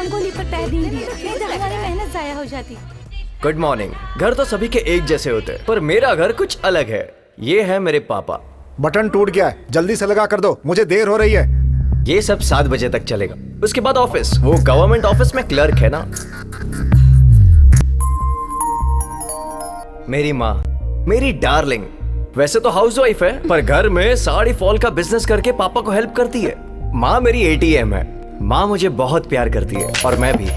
गोली पर पैर नहीं दिया, नहीं तो हमारी मेहनत जाया हो जाती। Good morning. घर तो सभी के एक जैसे होते हैं, पर मेरा घर कुछ अलग है। ये है मेरे पापा। बटन टूट गया है, जल्दी से लगा कर दो, मुझे देर हो रही है। ये सब 7 बजे तक चलेगा। उसके बाद ऑफिस, वो गवर्नमेंट ऑफिस में क्लर्क है ना। मेरी माँ, मेरी डार्लिंग, वैसे तो हाउसवाइफ है, पर घर में साड़ी फॉल का बिजनेस करके पापा को हेल्प करती है। माँ मेरी ATM है। माँ मुझे बहुत प्यार करती है और मैं भी।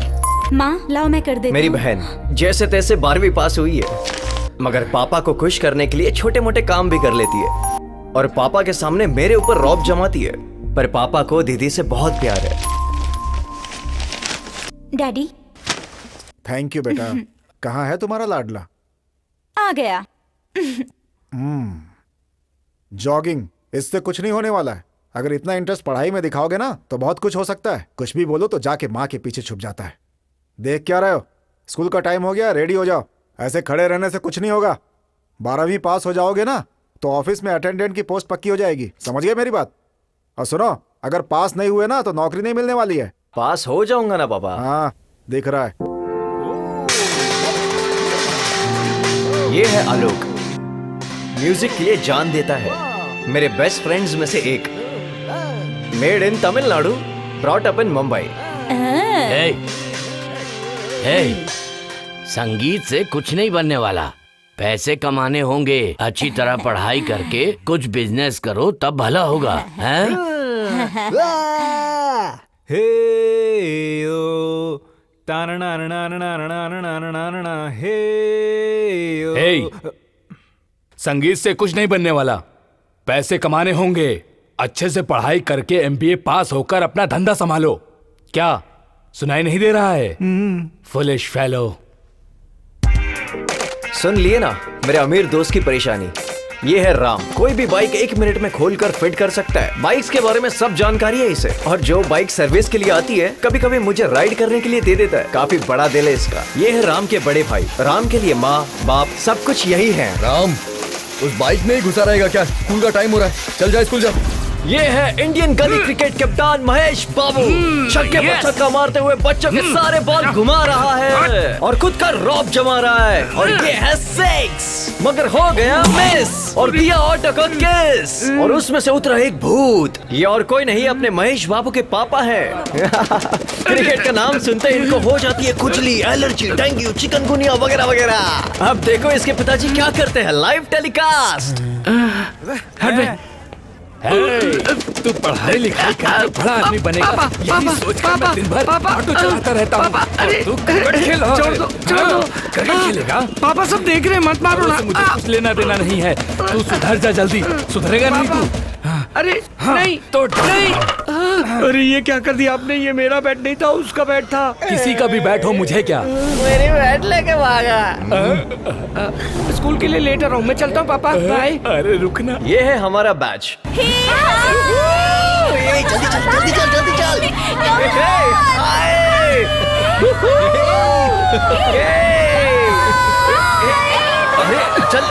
माँ लाओ मैं कर देती मेरी हूँ। बहन जैसे तैसे 12वीं पास हुई है, मगर पापा को खुश करने के लिए छोटे मोटे काम भी कर लेती है और पापा के सामने मेरे ऊपर रौब जमाती है। पर पापा को दीदी से बहुत प्यार है। डैडी। थैंक यू बेटा। कहाँ है तुम्हारा लाडला? आ गया। जॉगिंग, इससे कुछ नहीं होने वाला है। अगर इतना इंटरेस्ट पढ़ाई में दिखाओगे ना तो बहुत कुछ हो सकता है। कुछ भी बोलो तो जाके माँ के पीछे छुप जाता है। देख क्या रहे हो? स्कूल का टाइम हो गया, रेडी हो जाओ। ऐसे खड़े रहने से कुछ नहीं होगा। 12वीं पास हो जाओगे ना तो ऑफिस में अटेंडेंट की पोस्ट पक्की हो जाएगी। समझ गए मेरी बात? और सुनो, अगर पास नहीं हुए ना तो नौकरी नहीं मिलने वाली है। पास हो जाऊंगा ना पापा। हाँ, दिख रहा है। ये है आलोक, म्यूजिक के लिए जान देता है। मेरे बेस्ट फ्रेंड्स में से एक। Made in Tamil Nadu, brought up in Mumbai. संगीत से कुछ नहीं बनने वाला। पैसे कमाने होंगे, अच्छी तरह पढ़ाई करके कुछ बिजनेस करो तब भला होगा, हैं? हे ओ हे, संगीत से कुछ नहीं बनने वाला। पैसे कमाने होंगे, अच्छे से पढ़ाई करके MBA पास होकर अपना धंधा संभालो। क्या सुनाई नहीं दे रहा है? Foolish fellow. सुन लिए ना मेरे अमीर दोस्त की परेशानी। ये है राम। कोई भी बाइक 1 मिनट में खोलकर फिट कर सकता है। बाइक्स के बारे में सब जानकारी है इसे। और जो बाइक सर्विस के लिए आती है कभी कभी मुझे राइड करने के लिए दे देता है। काफी बड़ा दिल है इसका। ये है राम के बड़े भाई। राम के लिए माँ बाप सब कुछ यही है। राम, उस बाइक में ही घुसा रहेगा क्या? स्कूल का टाइम हो रहा है, चल जा स्कूल जा। ये है इंडियन गली क्रिकेट कप्तान महेश बाबू। छक्के पर छक्का मारते हुए बच्चों के सारे बॉल घुमा रहा है और खुद का रॉब जमा रहा है। और ये है 6, मगर हो गया मिस और दिया ऑटो को किस और उसमें से उतरा एक भूत। ये और कोई नहीं, अपने महेश बाबू के पापा है। क्रिकेट का नाम सुनते ही इनको हो जाती है खुजली, एलर्जी, डेंगू, चिकनगुनिया वगैरह वगैरह। अब देखो इसके पिताजी क्या करते हैं, लाइव टेलीकास्ट। तू पढ़ाई लिखाई कर बड़ा आदमी बनेगा, यही सोचकर मैं दिन भर ऑटो चलाता रहता हूँ। तू क्रिकेट खेल, छोड़ दो। क्रिकेट खेलेगा? पापा सब देख रहे हैं, मत मारो ना। मुझे कुछ लेना देना नहीं है। तू सुधर जा जल्दी। सुधरेगा नहीं तू? अरे नहीं तो नहीं। अरे ये क्या कर दिया आपने? ये मेरा बैट नहीं था, उसका बैट था। किसी का भी बैट हो, मुझे क्या? मेरी बैट लेके भागा। स्कूल के लिए लेट आ रहा हूँ, मैं चलता हूँ पापा, बाय। अरे रुकना। ये है हमारा बैच। जल्दी चल। अरे चल।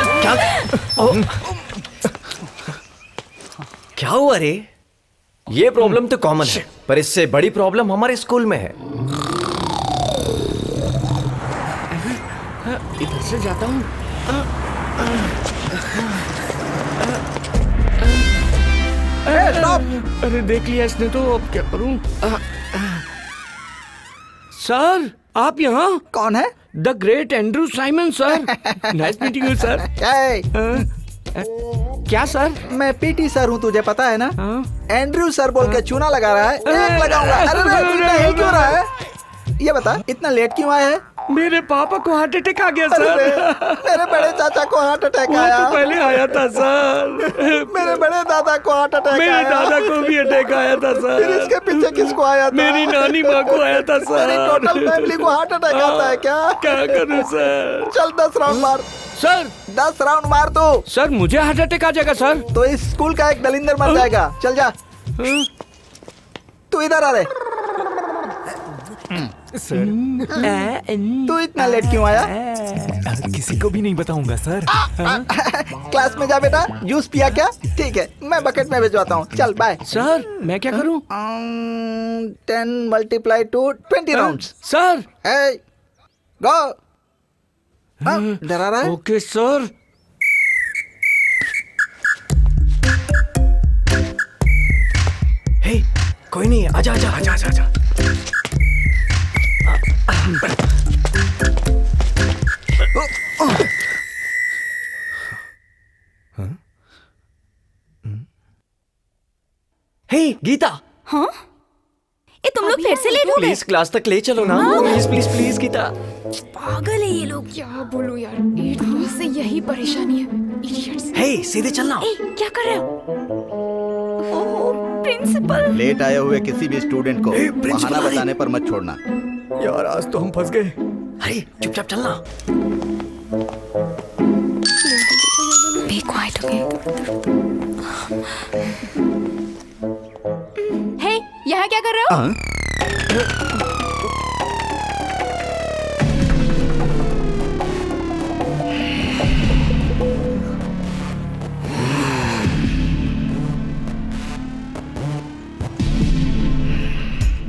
क्या हुआ रे? ये प्रॉब्लम तो कॉमन है, पर इससे बड़ी प्रॉब्लम हमारे स्कूल में है। इधर से जाता हूँ। अरे देख लिया इसने तो, अब क्या करूं? सर आप यहाँ? कौन है? The great Andrew Simon sir. Nice meeting you sir. क्या सर? मैं पीटी सर हूँ, तुझे पता है ना? एंड्रू सर बोल के चूना लगा रहा है। एक लगाऊंगा। अरे इतना हिल क्यों रहा है? ये बता, इतना लेट क्यों आया है? मेरे पापा को हार्ट अटैक आ गया सर। मेरे बड़े चाचा को हार्ट अटैक आया। तो पहले आया था सर। मेरे बड़े दादा को हार्ट अटैक आया। मेरे दादा को भी अटैक आया था सर। फिर इसके पीछे किसको आया था? मेरी नानी माँ को आया था सर। मेरी टोटल फैमिली को हार्ट अटैक आता है क्या? क्या करूँ सर? चल 10 राउंड मार सर। 10 राउंड मार तो। सर मुझे हार्ट अटैक आ जाएगा सर। तो इस स्कूल का एक दलिंदर मर जाएगा। चल जा। तू इधर आ रे। सर तू इतना लेट क्यों आया? किसी को भी नहीं बताऊंगा सर। क्लास में जा बेटा। जूस पिया क्या? ठीक है, मैं बकेट में भिजवाता हूँ। चल बाय। सर मैं क्या करूं? 10 multiply two 20 rounds. Sir Hey, go. डरा रहा है? Okay sir. हे, कोई नहीं, आजा आजा आजा आजा आजा। हे गीता, हाँ, ये तुम लोग फिर से लेट हो गए। प्लीज क्लास तक ले चलो ना। Please please please Geeta. पागल है ये लोग। क्या बोलूं यार, 8 क्लास से यही परेशानी है। Idiots। हे सीधे चलना। ए, क्या कर रहे हो? ओह, प्रिंसिपल। लेट आए हुए किसी भी स्टूडेंट को प्रिंसिपल बहाना आ रही। बताने पर मत छोड़ना। यार आज तो हम फंस गए। अरे चुपचाप चलना। Be quiet, okay? हे, यहाँ क्या कर रहे हो?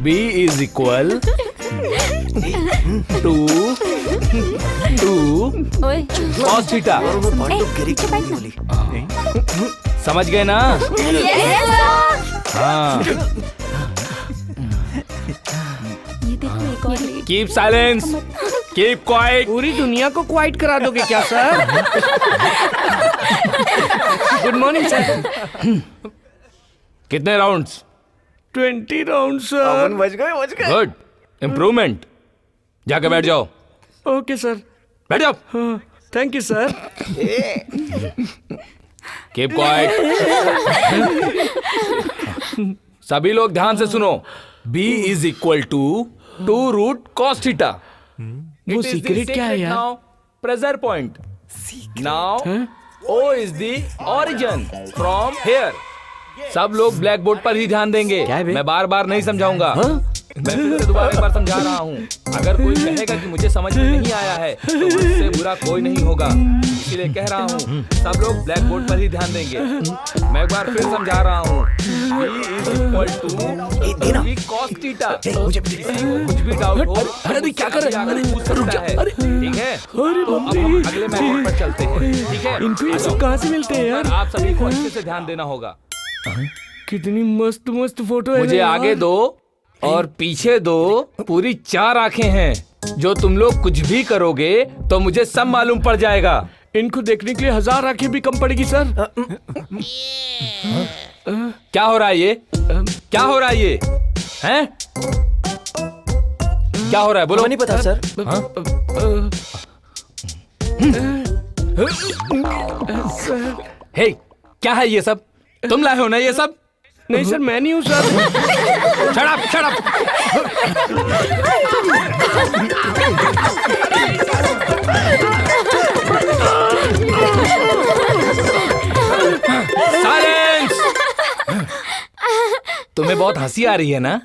B is equal to ओए, cos theta। समझ गए ना? हाँ। ये देखो एक और। Keep silence, keep quiet. पूरी दुनिया को क्वाइट करा दोगे क्या सर? Good morning sir. कितने राउंड्स? 20 round sir. बच गए। Good, improvement. जाके बैठ जाओ। Okay sir. बैठ जाओ। Thank you sir. Keep quiet. सभी लोग ध्यान से सुनो। B is equal to 2 root cos theta। वो सीक्रेट क्या है यार? Pressure point। Now O is the origin from here। सब लोग ब्लैक बोर्ड पर ही ध्यान देंगे। मैं बार बार नहीं समझाऊंगा। मैं फिर से दोबारा एक बार समझा रहा हूँ। अगर कोई कहेगा कि मुझे समझ में नहीं आया है तो मुझसे बुरा कोई नहीं होगा। इसीलिए कह रहा हूँ, सब लोग ब्लैक बोर्ड पर ही ध्यान देंगे। मैं एक बार फिर समझा रहा हूँ। B is equal to cos theta। किसी को कुछ भी डाउट हो, अरे क्या कर रहे आगे पूछ सकता है। ठीक है? तो अब हम अगले मैच पर चलते हैं। ठीक है? इनको ये सब कहाँ से मिलते हैं यार? आप सभी को अच्छे से ध्यान देना होगा। कितनी मस्त मस्त फोटो है। मुझे आगे दो और पीछे दो। पूरी 4 आंखें हैं। जो तुम लोग कुछ भी करोगे तो मुझे सब मालूम पड़ जाएगा। इनको देखने के लिए 1000 आंखें भी कम पड़ेगी सर। क्या हो रहा है ये? क्या हो रहा है ये? हैं? क्या हो रहा है? बोलो। नहीं पता सर। हे, क्या है ये सब? तुम लाए हो ना ये सब? नहीं सर, मैं नहीं हूँ sir. Shut up, shut up। Silence! तुम्हें बहुत हंसी आ रही है ना?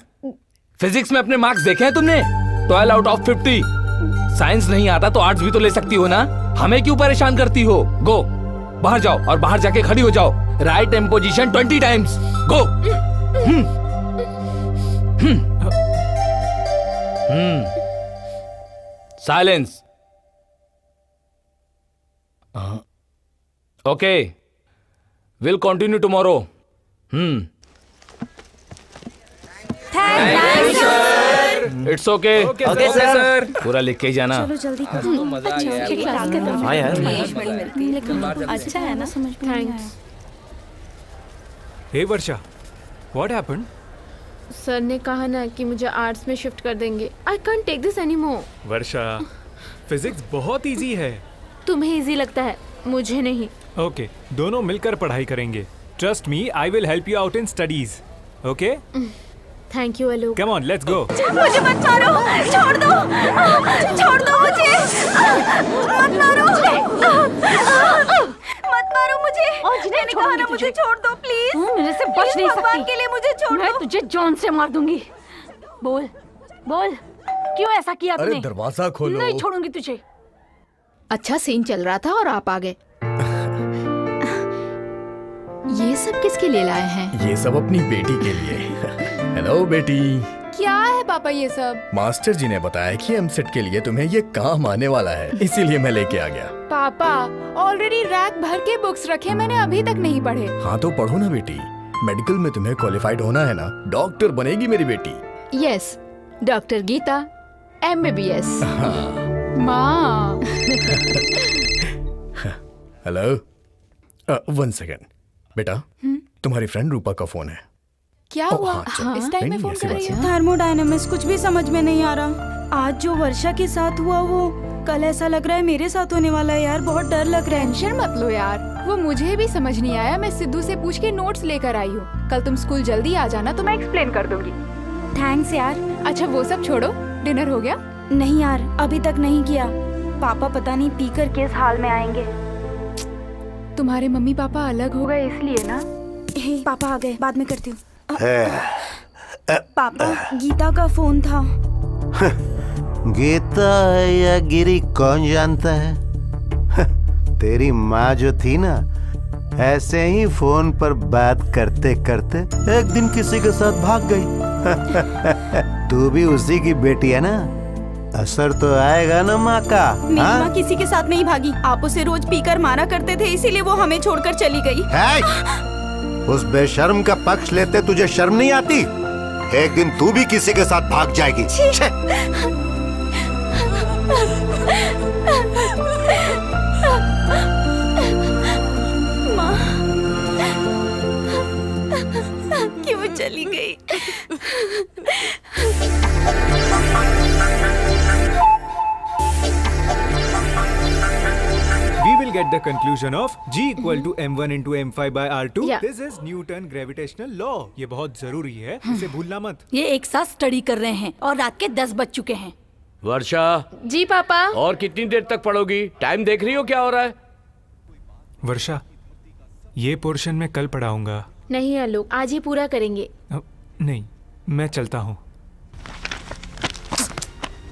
फिजिक्स में अपने मार्क्स देखे हैं तुमने? 12 out of 50। साइंस नहीं आता तो आर्ट्स भी तो ले सकती हो ना? हमें क्यों परेशान करती हो? गो, बाहर जाओ और बाहर जाके खड़ी हो जाओ। Right in position 20 times. Go. Silence. Okay, will continue tomorrow. It's okay sir. पूरा लिख के ही जाना। चलो जल्दी करो। मजा आ गया। क्लास का हाँ यार। लेकिन अच्छा है ना, समझ में नहीं आया। हे वर्षा, व्हाट हैपेंड? सर ने कहा ना कि मुझे आर्ट्स में शिफ्ट कर देंगे। I can't take this anymore. Varsha, physics बहुत इजी है। तुम्हें इजी लगता है, मुझे नहीं। ओके, दोनों मिलकर पढ़ाई करेंगे। Trust me, I will help you out in studies. Okay, thank you Alok. Come on, let's go. मुझे मत मारो, छोड़ दो, छोड़ दो मुझे, मत मारो, मत मारो मुझे। मैंने कहा ना मुझे छोड़ दो प्लीज। मेरे से बच नहीं सकती। भगवान के लिए मुझे छोड़ मैं दो। तुझे जॉन से मार दूंगी। बोल, बोल, क्यों ऐसा किया अरे तूने? दरवाजा खोलो। नहीं छोड़ूंगी तुझे। अच्छा सीन चल रहा था और आप आ गए। ये सब किसके लिए लाए हैं? ये सब अपनी बेटी के लिए। हेलो बेटी। क्या है पापा ये सब? मास्टर जी ने बताया कि एमसेट के लिए तुम्हें ये काम आने वाला है, इसीलिए मैं लेके आ गया। पापा ऑलरेडी रैक भर के बुक्स रखे, मैंने अभी तक नहीं पढ़े। हाँ तो पढ़ो ना बेटी, मेडिकल में तुम्हें क्वालिफाइड होना है ना, डॉक्टर बनेगी मेरी बेटी। Yes, doctor Geeta MBBS। माँ। हेलो, 1 सेकेंड बेटा, तुम्हारी फ्रेंड रूपा का फोन है। क्या हुआ? इस टाइम में फोन कर रही है? थर्मोडायनामिक्स कुछ भी समझ में नहीं आ रहा। आज जो वर्षा के साथ हुआ वो कल ऐसा लग रहा है मेरे साथ होने वाला है यार, बहुत डर लग रहा है। टेंशन मत लो यार, वो मुझे भी समझ नहीं आया। मैं सिद्धू से पूछ के नोट्स लेकर आई हूँ। कल तुम स्कूल जल्दी आ जाना तो मैं एक्सप्लेन कर दूंगी। थैंक्स यार। अच्छा वो सब छोड़ो, डिनर हो गया? नहीं यार, अभी तक नहीं किया। पापा पता नहीं पीकर किस हाल में आएंगे। तुम्हारे मम्मी पापा अलग हो गए इसलिए ना? हे, पापा आ गए, बाद में करती हूँ। पापा, गीता का फोन था। गीता है या गिरी कौन जानता है। तेरी माँ जो थी ना, ऐसे ही फोन पर बात करते करते एक दिन किसी के साथ भाग गई। तू भी उसी की बेटी है ना, असर तो आएगा ना माँ का। मेरी माँ किसी के साथ नहीं भागी, आप उसे रोज पीकर मारा करते थे, इसीलिए वो हमें छोड़कर चली गई। उस बेशर्म का पक्ष लेते तुझे शर्म नहीं आती? एक दिन तू भी किसी के साथ भाग जाएगी। माँ क्यों चली गई? We will get the conclusion of G equal to m1 into m5 by r2. Yeah. This is Newton gravitational law. ये बहुत जरूरी है, इसे भूलना मत। ये एक साथ स्टडी कर रहे हैं और रात के 10 बज चुके हैं। वर्षा, जी पापा। और कितनी देर तक पढ़ोगी? टाइम देख रही हो क्या हो रहा है? वर्षा, ये पोर्शन मैं कल पढ़ाऊंगा। नहीं आलोक, आज ही पूरा करेंगे। नहीं, मैं चलता हूँ।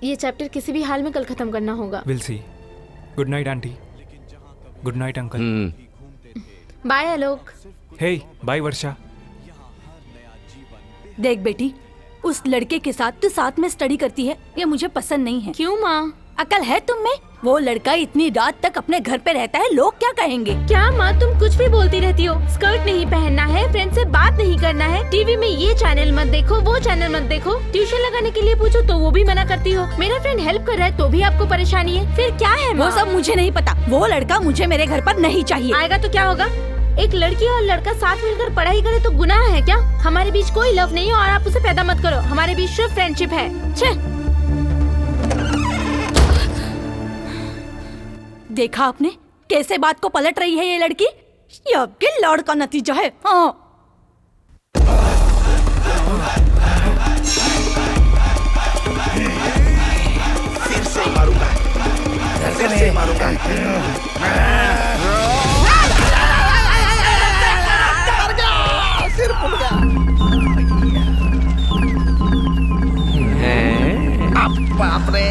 ये चैप्टर किसी भी हाल में कल खत्म करना होगा। Will see. Good night aunty. Good night uncle. Bye Alok. Hey, bye Varsha. देख बेटी, उस लड़के के साथ तू साथ में स्टडी करती है, ये मुझे पसंद नहीं है। क्यों माँ? अकल है तुम में? वो लड़का इतनी रात तक अपने घर पे रहता है, लोग क्या कहेंगे? क्या माँ तुम कुछ भी बोलती रहती हो? स्कर्ट नहीं पहनना है, फ्रेंड से बात नहीं करना है, टीवी में ये चैनल मत देखो, वो चैनल मत देखो, ट्यूशन लगाने के लिए पूछो तो वो भी मना करती हो। मेरा फ्रेंड हेल्प कर रहा है तो भी आपको परेशानी है, फिर क्या है माँ? वो सब मुझे नहीं पता, वो लड़का मुझे मेरे घर पर नहीं चाहिए। आएगा तो क्या होगा? एक लड़की और लड़का साथ मिलकर पढ़ाई करे तो गुनाह है क्या? हमारे बीच कोई लव नहीं है और आप उसे पैदा मत करो, हमारे बीच सिर्फ फ्रेंडशिप है। छे। देखा आपने कैसे बात को पलट रही है ये लड़की? ये आपके लड़ का नतीजा है। हाँ। फिर से मारूंगा, फिर से मारूंगा। सिर फूट गया। बाप रे।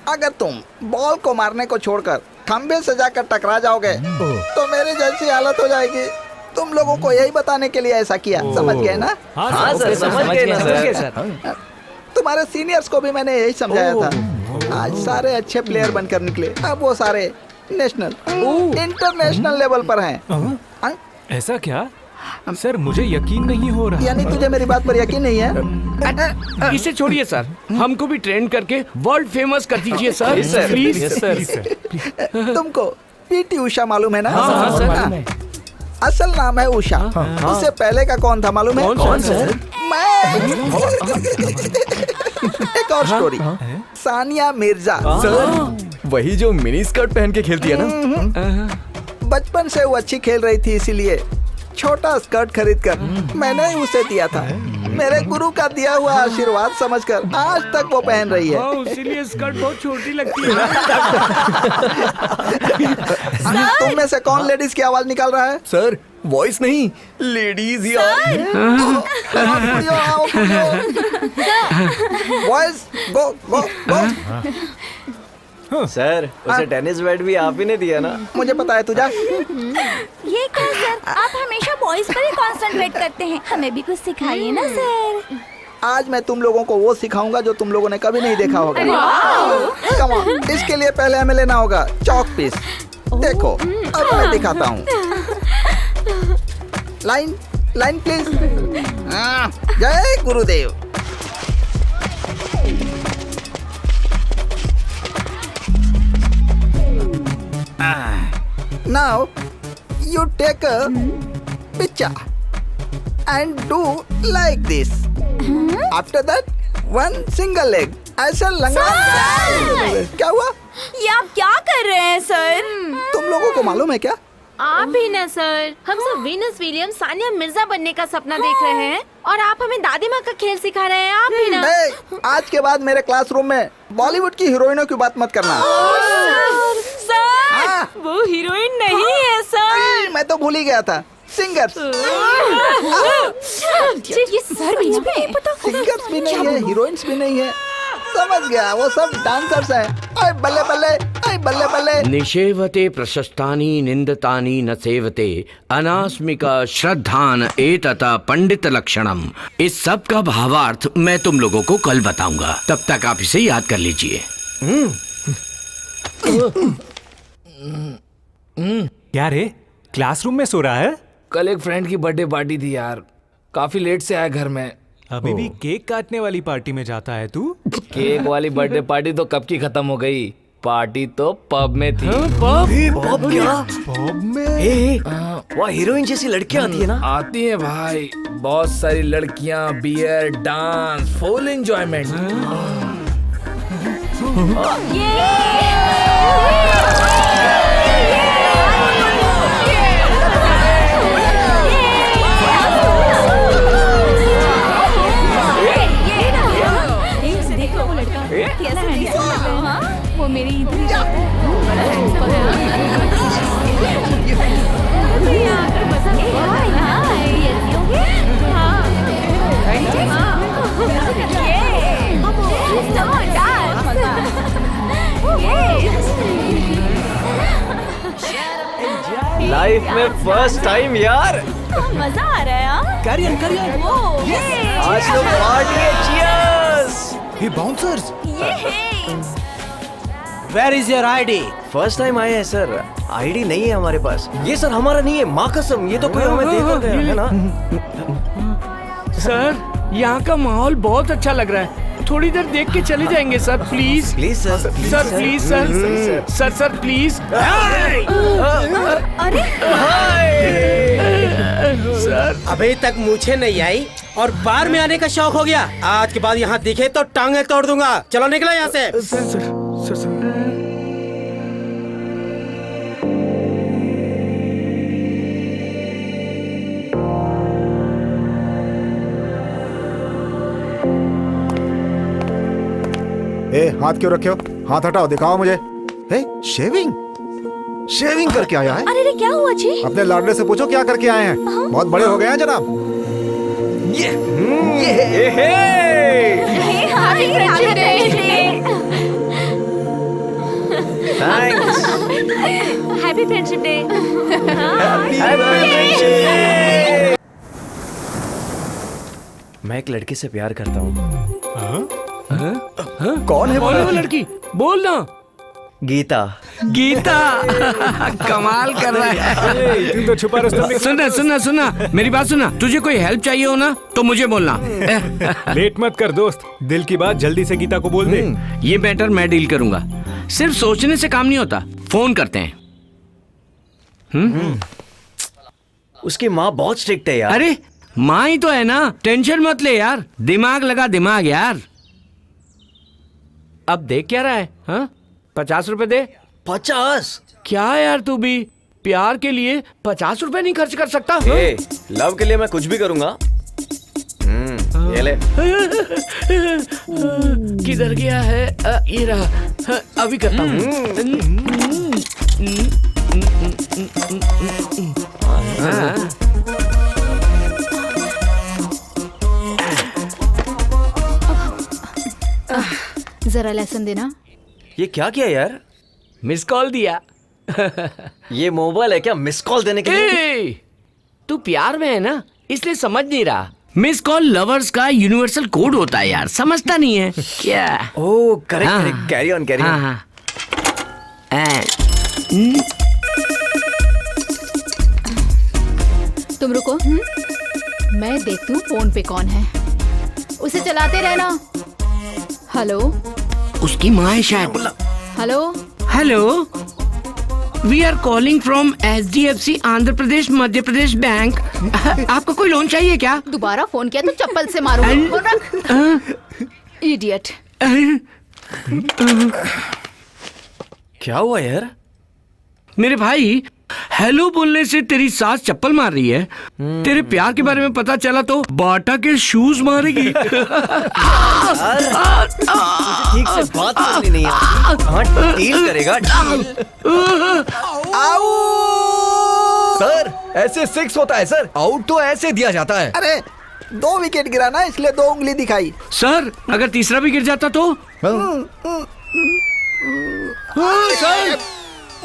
अगर तुम बॉल को मारने को छोड़कर खंबे से जाकर टकरा जाओगे तो मेरी जैसी हालत हो जाएगी। तुम लोगों को यही बताने के लिए ऐसा किया, समझ गए ना? हाँ सर, समझ गए ना सर। तुम्हारे सीनियर्स को भी मैंने यही समझाया था। आज सारे अच्छे प्लेयर बनकर निकले, अब वो सारे नेशनल इंटरनेशनल लेवल पर हैं। ऐसा क्या? सर मुझे यकीन नहीं हो रहा। यानी तुझे मेरी बात पर यकीन नहीं है? इसे छोड़िए सर, हमको भी ट्रेन करके वर्ल्ड फेमस कर दीजिए सर। Please sir. तुमको पीटी उषा मालूम है ना? हाँ सर। असल नाम है उषा। उससे पहले का कौन था मालूम है? कौन सर? मैं। एक और स्टोरी, सानिया मिर्जा। सर, वही जो मिनी स्कर्ट पहन के खेलती है ना? बचपन से वो अच्छी खेल रही थी, इसीलिए छोटा स्कर्ट खरीदकर मैंने ही उसे दिया था। मेरे गुरु का दिया हुआ आशीर्वाद समझकर आज तक वो पहन रही है। इसीलिए स्कर्ट बहुत छोटी लगती है। तुम में से कौन लेडीज की आवाज निकाल रहा है? सर, वॉइस नहीं, लेडीज यार। बॉयज गो गो गो। सर उसे टेनिस बैट भी आप ही ने दिया ना। मुझे पता है, तू जा। ये क्या सर, आप हमेशा बॉयज पर ही कॉन्सेंट्रेट करते हैं, हमें भी कुछ सिखाइए ना सर। आज मैं तुम लोगों को वो सिखाऊंगा जो तुम लोगों ने कभी नहीं देखा होगा। कम ऑन, इसके लिए पहले हमें लेना होगा चॉक पीस। देखो अब मैं दिखाता हूँ। Line line please. जय गुरुदेव। Now you take a picture and do like this. After that, one single leg. ऐसा लंगा। क्या हुआ? ये आप क्या कर रहे हैं सर? तुम लोगों को मालूम है क्या? आप भी ना सर, हम सब वीनस विलियम्स सानिया मिर्जा बनने का सपना देख रहे हैं और आप हमें दादी माँ का खेल सिखा रहे हैं। आप भी ना। आज के बाद मेरे क्लासरूम में बॉलीवुड की हीरोइनों की बात मत करना। सर वो हीरोइन नहीं है सर। मैं तो भूल ही गया था। सिंगर्स। ये सर भी नहीं पता। सिंगर्स भी नहीं है, हीरोइंस भी नहीं है। समझ गया, वो सब डांसर्स हैं। अरे बल्ले बल्ले, अरे बल्ले बल्ले। निषेवते प्रशस्तानि निंदतानि न सेवते अनास्मिका श्रद्धान एतता पंडित लक्षणम। इस सब का भावार्थ मैं तुम लोगों को कल बताऊंगा, तब तक आप इसे याद कर लीजिए। क्या रे, क्लासरूम में सो रहा है? कल एक फ्रेंड की बर्थडे पार्टी थी यार, काफी लेट से आया घर में। अभी भी केक काटने वाली पार्टी में जाता है तू? केक वाली बर्थडे पार्टी तो कब की खत्म हो गई, पार्टी तो पब में थी। पब क्या? पब में? वहाँ हीरोइन जैसी लड़कियाँ आती है ना? आती हैं भाई, बहुत सारी लड़कियाँ, बियर, डांस, फुल एंजॉयमेंट। वो मेरी लाइफ में फर्स्ट टाइम यार। मजा आ रहा है यार। Career career. आज तो पार्टी है। चीयर्स। ये bouncers. Where is your ID? First time आए हैं सर, आईडी नहीं है हमारे पास। ये सर हमारा नहीं है, माँ कसम, ये तो कोई हमें देकर गया है ना। सर यहाँ का माहौल बहुत अच्छा लग रहा है, थोड़ी देर देख के चले जाएंगे sir, please. Please sir. Sir please sir. Sir please. अरे सर अभी तक मुझे नहीं आई और बार में आने का शौक हो गया। आज के बाद यहाँ दिखे तो टांगे तोड़ दूंगा। चलो निकलो यहाँ से। सर ए, हाथ क्यों रखे हो? हाथ हटाओ, दिखाओ मुझे। ए, शेविंग शेविंग करके आया है? अरे क्या हुआ जी? अपने लाडले से पूछो क्या करके आए हैं। बहुत बड़े हो गए हैं जनाब। थैंक्स। Happy friendship day. मैं एक लड़की से प्यार करता हूँ। कौन है वो लड़की? बोल ना। गीता। गीता कमाल कर रहा है। तुम तो छुपा रुस्तम में। सुना मेरी बात सुना। तुझे कोई हेल्प चाहिए हो ना तो मुझे बोलना। लेट मत कर दोस्त, दिल की बात जल्दी से गीता को बोल दे। ये मैटर मैं डील करूंगा। सिर्फ सोचने से काम नहीं होता, फोन करते हैं। उसकी माँ बहुत स्ट्रिक्ट है यार। अरे माँ ही तो है ना, टेंशन मत ले यार। दिमाग लगा दिमाग यार। अब देख क्या रहा है? हाँ 50 रुपए दे। 50? क्या यार, तू भी प्यार के लिए 50 रुपए नहीं खर्च कर सकता? लव के लिए मैं कुछ भी करूंगा। ये ले। किधर गया है? ये रहा। अभी करता हूँ। जरा लेसन देना। ये क्या किया यार? मिस कॉल दिया। ये मोबाइल है क्या मिस कॉल देने के लिए? तू प्यार में है ना, इसलिए समझ नहीं रहा। मिस कॉल लवर्स का यूनिवर्सल कोड होता है यार, समझता नहीं है क्या? Oh correct correct, carry on carry on. तुम रुको, मैं देखती हूँ फोन पे कौन है। उसे चलाते रहना। हेलो, उसकी माँ है शायद। Hello hello, we are calling from HDFC Andhra Pradesh Madhya Pradesh bank. आपको कोई लोन चाहिए क्या? दोबारा फोन किया तो चप्पल से मारूंगा। इडियट। क्या हुआ यार? मेरे भाई, हेलो बोलने से तेरी सास चप्पल मार रही है। तेरे प्यार के बारे में पता चला तो बाटा के शूज मारेगी। ठीक से बात करनी नहीं आती। हाँ, डील करेगा डील। सर ऐसे 6 होता है सर, आउट तो ऐसे दिया जाता है। अरे 2 विकेट गिरा ना, इसलिए 2 उंगली दिखाई। सर अगर तीसरा भी गिर जाता तो? सर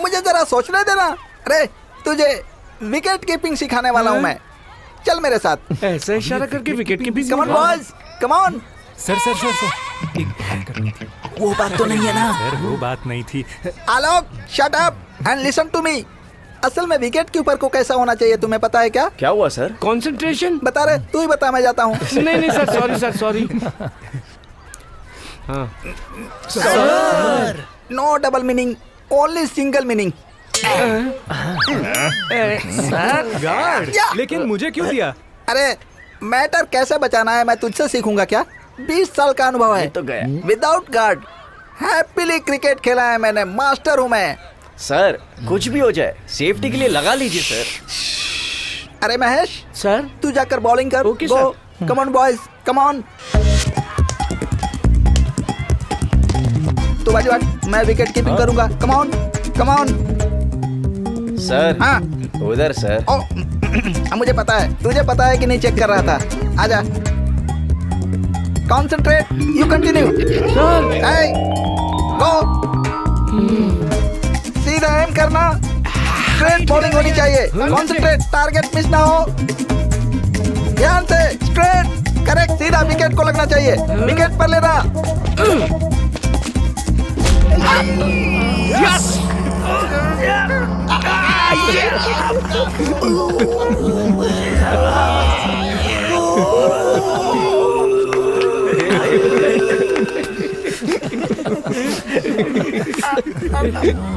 मुझे जरा सोचने देना। अरे तुझे विकेट कीपिंग सिखाने वाला हूँ मैं, चल मेरे साथ। ऐसा इशारा करके wicket keeping. Come on boys, come on. Sir sir sir sir, एक बात करनी थी। वो बात तो नहीं है ना सर, वो बात नहीं थी। Alok shut up and listen to me. असल में विकेट कीपर को कैसा होना चाहिए तुम्हें पता है क्या? क्या हुआ सर? कंसंट्रेशन। बता रहे, तू ही बता, मैं जाता हूँ। नहीं sir, sorry sir, sorry. Sir no double meaning, only single meaning. Guard, लेकिन मुझे क्यों दिया? अरे मैटर कैसे बचाना है मैं तुझसे सीखूंगा क्या? 20 साल का अनुभव है। तो गया। विदाउट गार्ड हैप्पीली क्रिकेट खेला है मैंने, मास्टर हूँ मैं। सर कुछ भी हो जाए सेफ्टी के लिए लगा लीजिए सर। अरे महेश सर, तू जाकर बॉलिंग कर। Okay go, come on boys, come on. तू बाजू हट, मैं विकेट कीपिंग करूंगा। Come on, come on. Sir हाँ उधर सर। ओ, मुझे पता है, तुझे पता है कि नहीं चेक कर रहा था। आजा, कॉन्सेंट्रेट, यू कंटिन्यू। सर गो, सीधा एम करना, स्ट्रेट बॉलिंग होनी चाहिए। कॉन्सेंट्रेट, टारगेट मिस ना हो। ध्यान से, स्ट्रेट, करेक्ट, सीधा विकेट को लगना चाहिए। विकेट पर लेना। यस।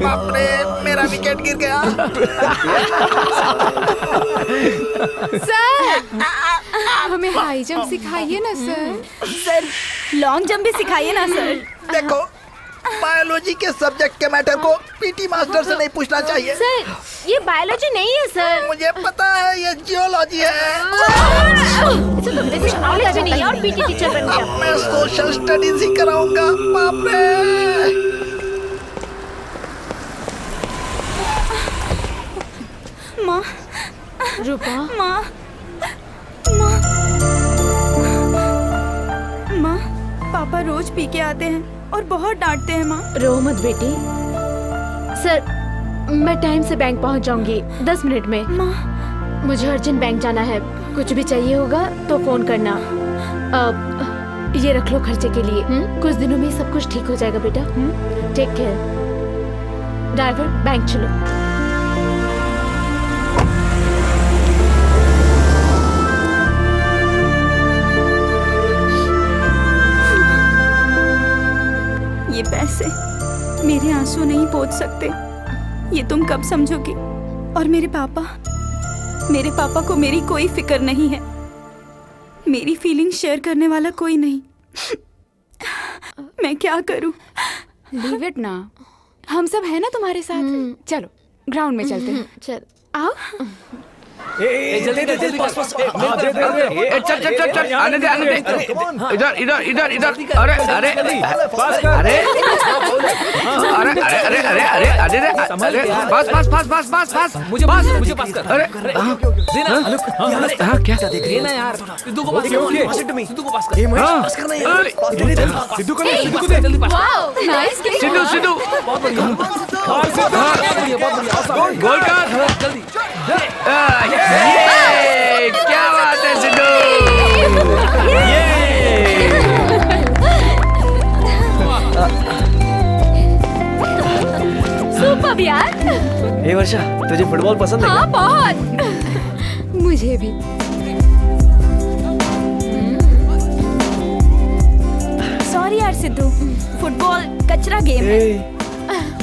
बाप रे, मेरा विकेट गिर गया। सर हमें हाई जंप सिखाइए ना सर। सर लॉन्ग जंप भी सिखाइए ना सर। देखो, बायोलॉजी के सब्जेक्ट के मैटर को पीटी मास्टर से नहीं पूछना चाहिए। सर ये बायोलॉजी नहीं है सर। मुझे पता है, ये जियोलॉजी है। इसे तुमने कुछ नॉलेज भी नहीं है और पीटी टीचर बन गया। मैं सोशल स्टडीज ही कराऊंगा। बाप रे। माँ, रूपा, माँ, माँ, माँ, पापा रोज पी के आते हैं और बहुत डांटते हैं माँ। रो मत बेटी। सर मैं टाइम से बैंक पहुंच जाऊंगी 10 मिनट में। माँ, मुझे अर्जेंट बैंक जाना है। कुछ भी चाहिए होगा तो फोन करना। ये रख लो खर्चे के लिए। कुछ दिनों में सब कुछ ठीक हो जाएगा बेटा। Take care. ड्राइवर बैंक चलो। ये पैसे मेरे आंसू नहीं पोंछ सकते, ये तुम कब समझोगी? और मेरे पापा को मेरी कोई फिक्र नहीं है। मेरी फीलिंग शेयर करने वाला कोई नहीं। मैं क्या करूं? लीव इट ना, हम सब है ना तुम्हारे साथ। चलो ग्राउंड में चलते हैं। चल आओ। जल्दी दे जल्दी पास चल चल चल चल आने दे इधर इधर इधर इधर अरे अरे अरे अरे अरे अरे अरे अरे अरे अरे बस बस बस बस बस बस मुझे पास कर। अरे हाँ क्या देख रही है ना यार, सिद्धू को पास कर, सिद्धू को पास कर। पास करना यार, सिद्धू को सिद्धू को दे। जल्दी पास वाओ नाइस सिद्धू सिद्धू बहुत बढ़िया गोल कर जल्दी। ये क्या बात है सिद्धू सुपर यार। हे वर्षा, तुझे फुटबॉल पसंद है हाँ बहुत। मुझे भी। सॉरी यार सिद्धू, फुटबॉल कचरा गेम है।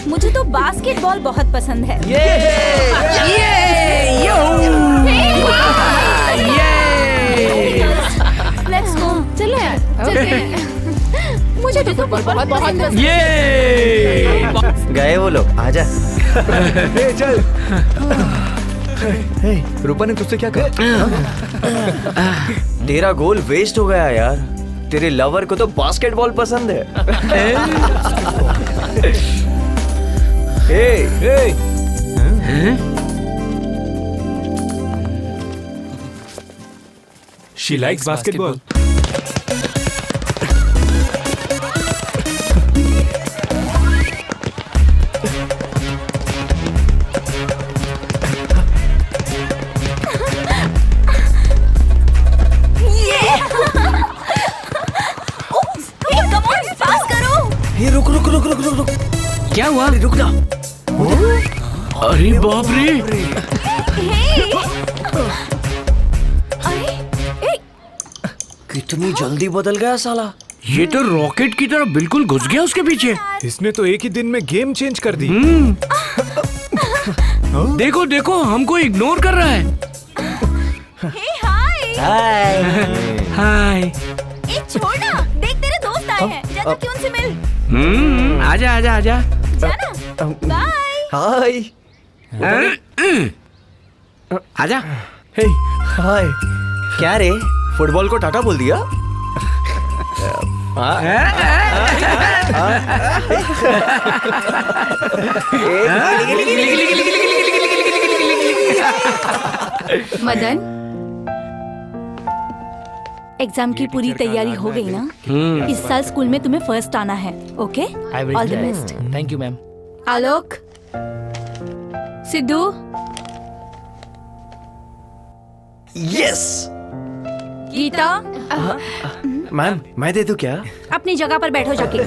मुझे तो बास्केटबॉल बहुत पसंद है। Let's go. चलो यार चलते हैं। मुझे तो फुटबॉल बहुत पसंद है। गए वो लोग, आजा। चल। रूपा ने तुझसे क्या कहा? तेरा गोल वेस्ट हो गया यार, तेरे लवर को तो बास्केटबॉल पसंद है। She likes basketball. क्या हुआ? रुक जा। अरे बाप रे, कितनी जल्दी बदल गया साला। ये तो रॉकेट की तरह बिल्कुल घुस गया उसके पीछे। इसने तो एक ही दिन में गेम चेंज कर दी। देखो देखो हमको इग्नोर कर रहा है। हाय। हाय। ए छोड़ ना, देख तेरे दोस्त आए हैं, जा तू उनसे मिल। आजा आजा आजा। जाना। बाय। हाय। आजा। हे हाय। क्या रे, फुटबॉल को टाटा बोल दिया? मदन, एग्जाम की पूरी तैयारी हो गई ना? इस साल स्कूल में तुम्हें फर्स्ट आना है, okay? All the best. Thank you ma'am. Alok, Sidhu, yes. Geeta, ma'am मैं दे दूं क्या? अपनी जगह पर बैठो जाके।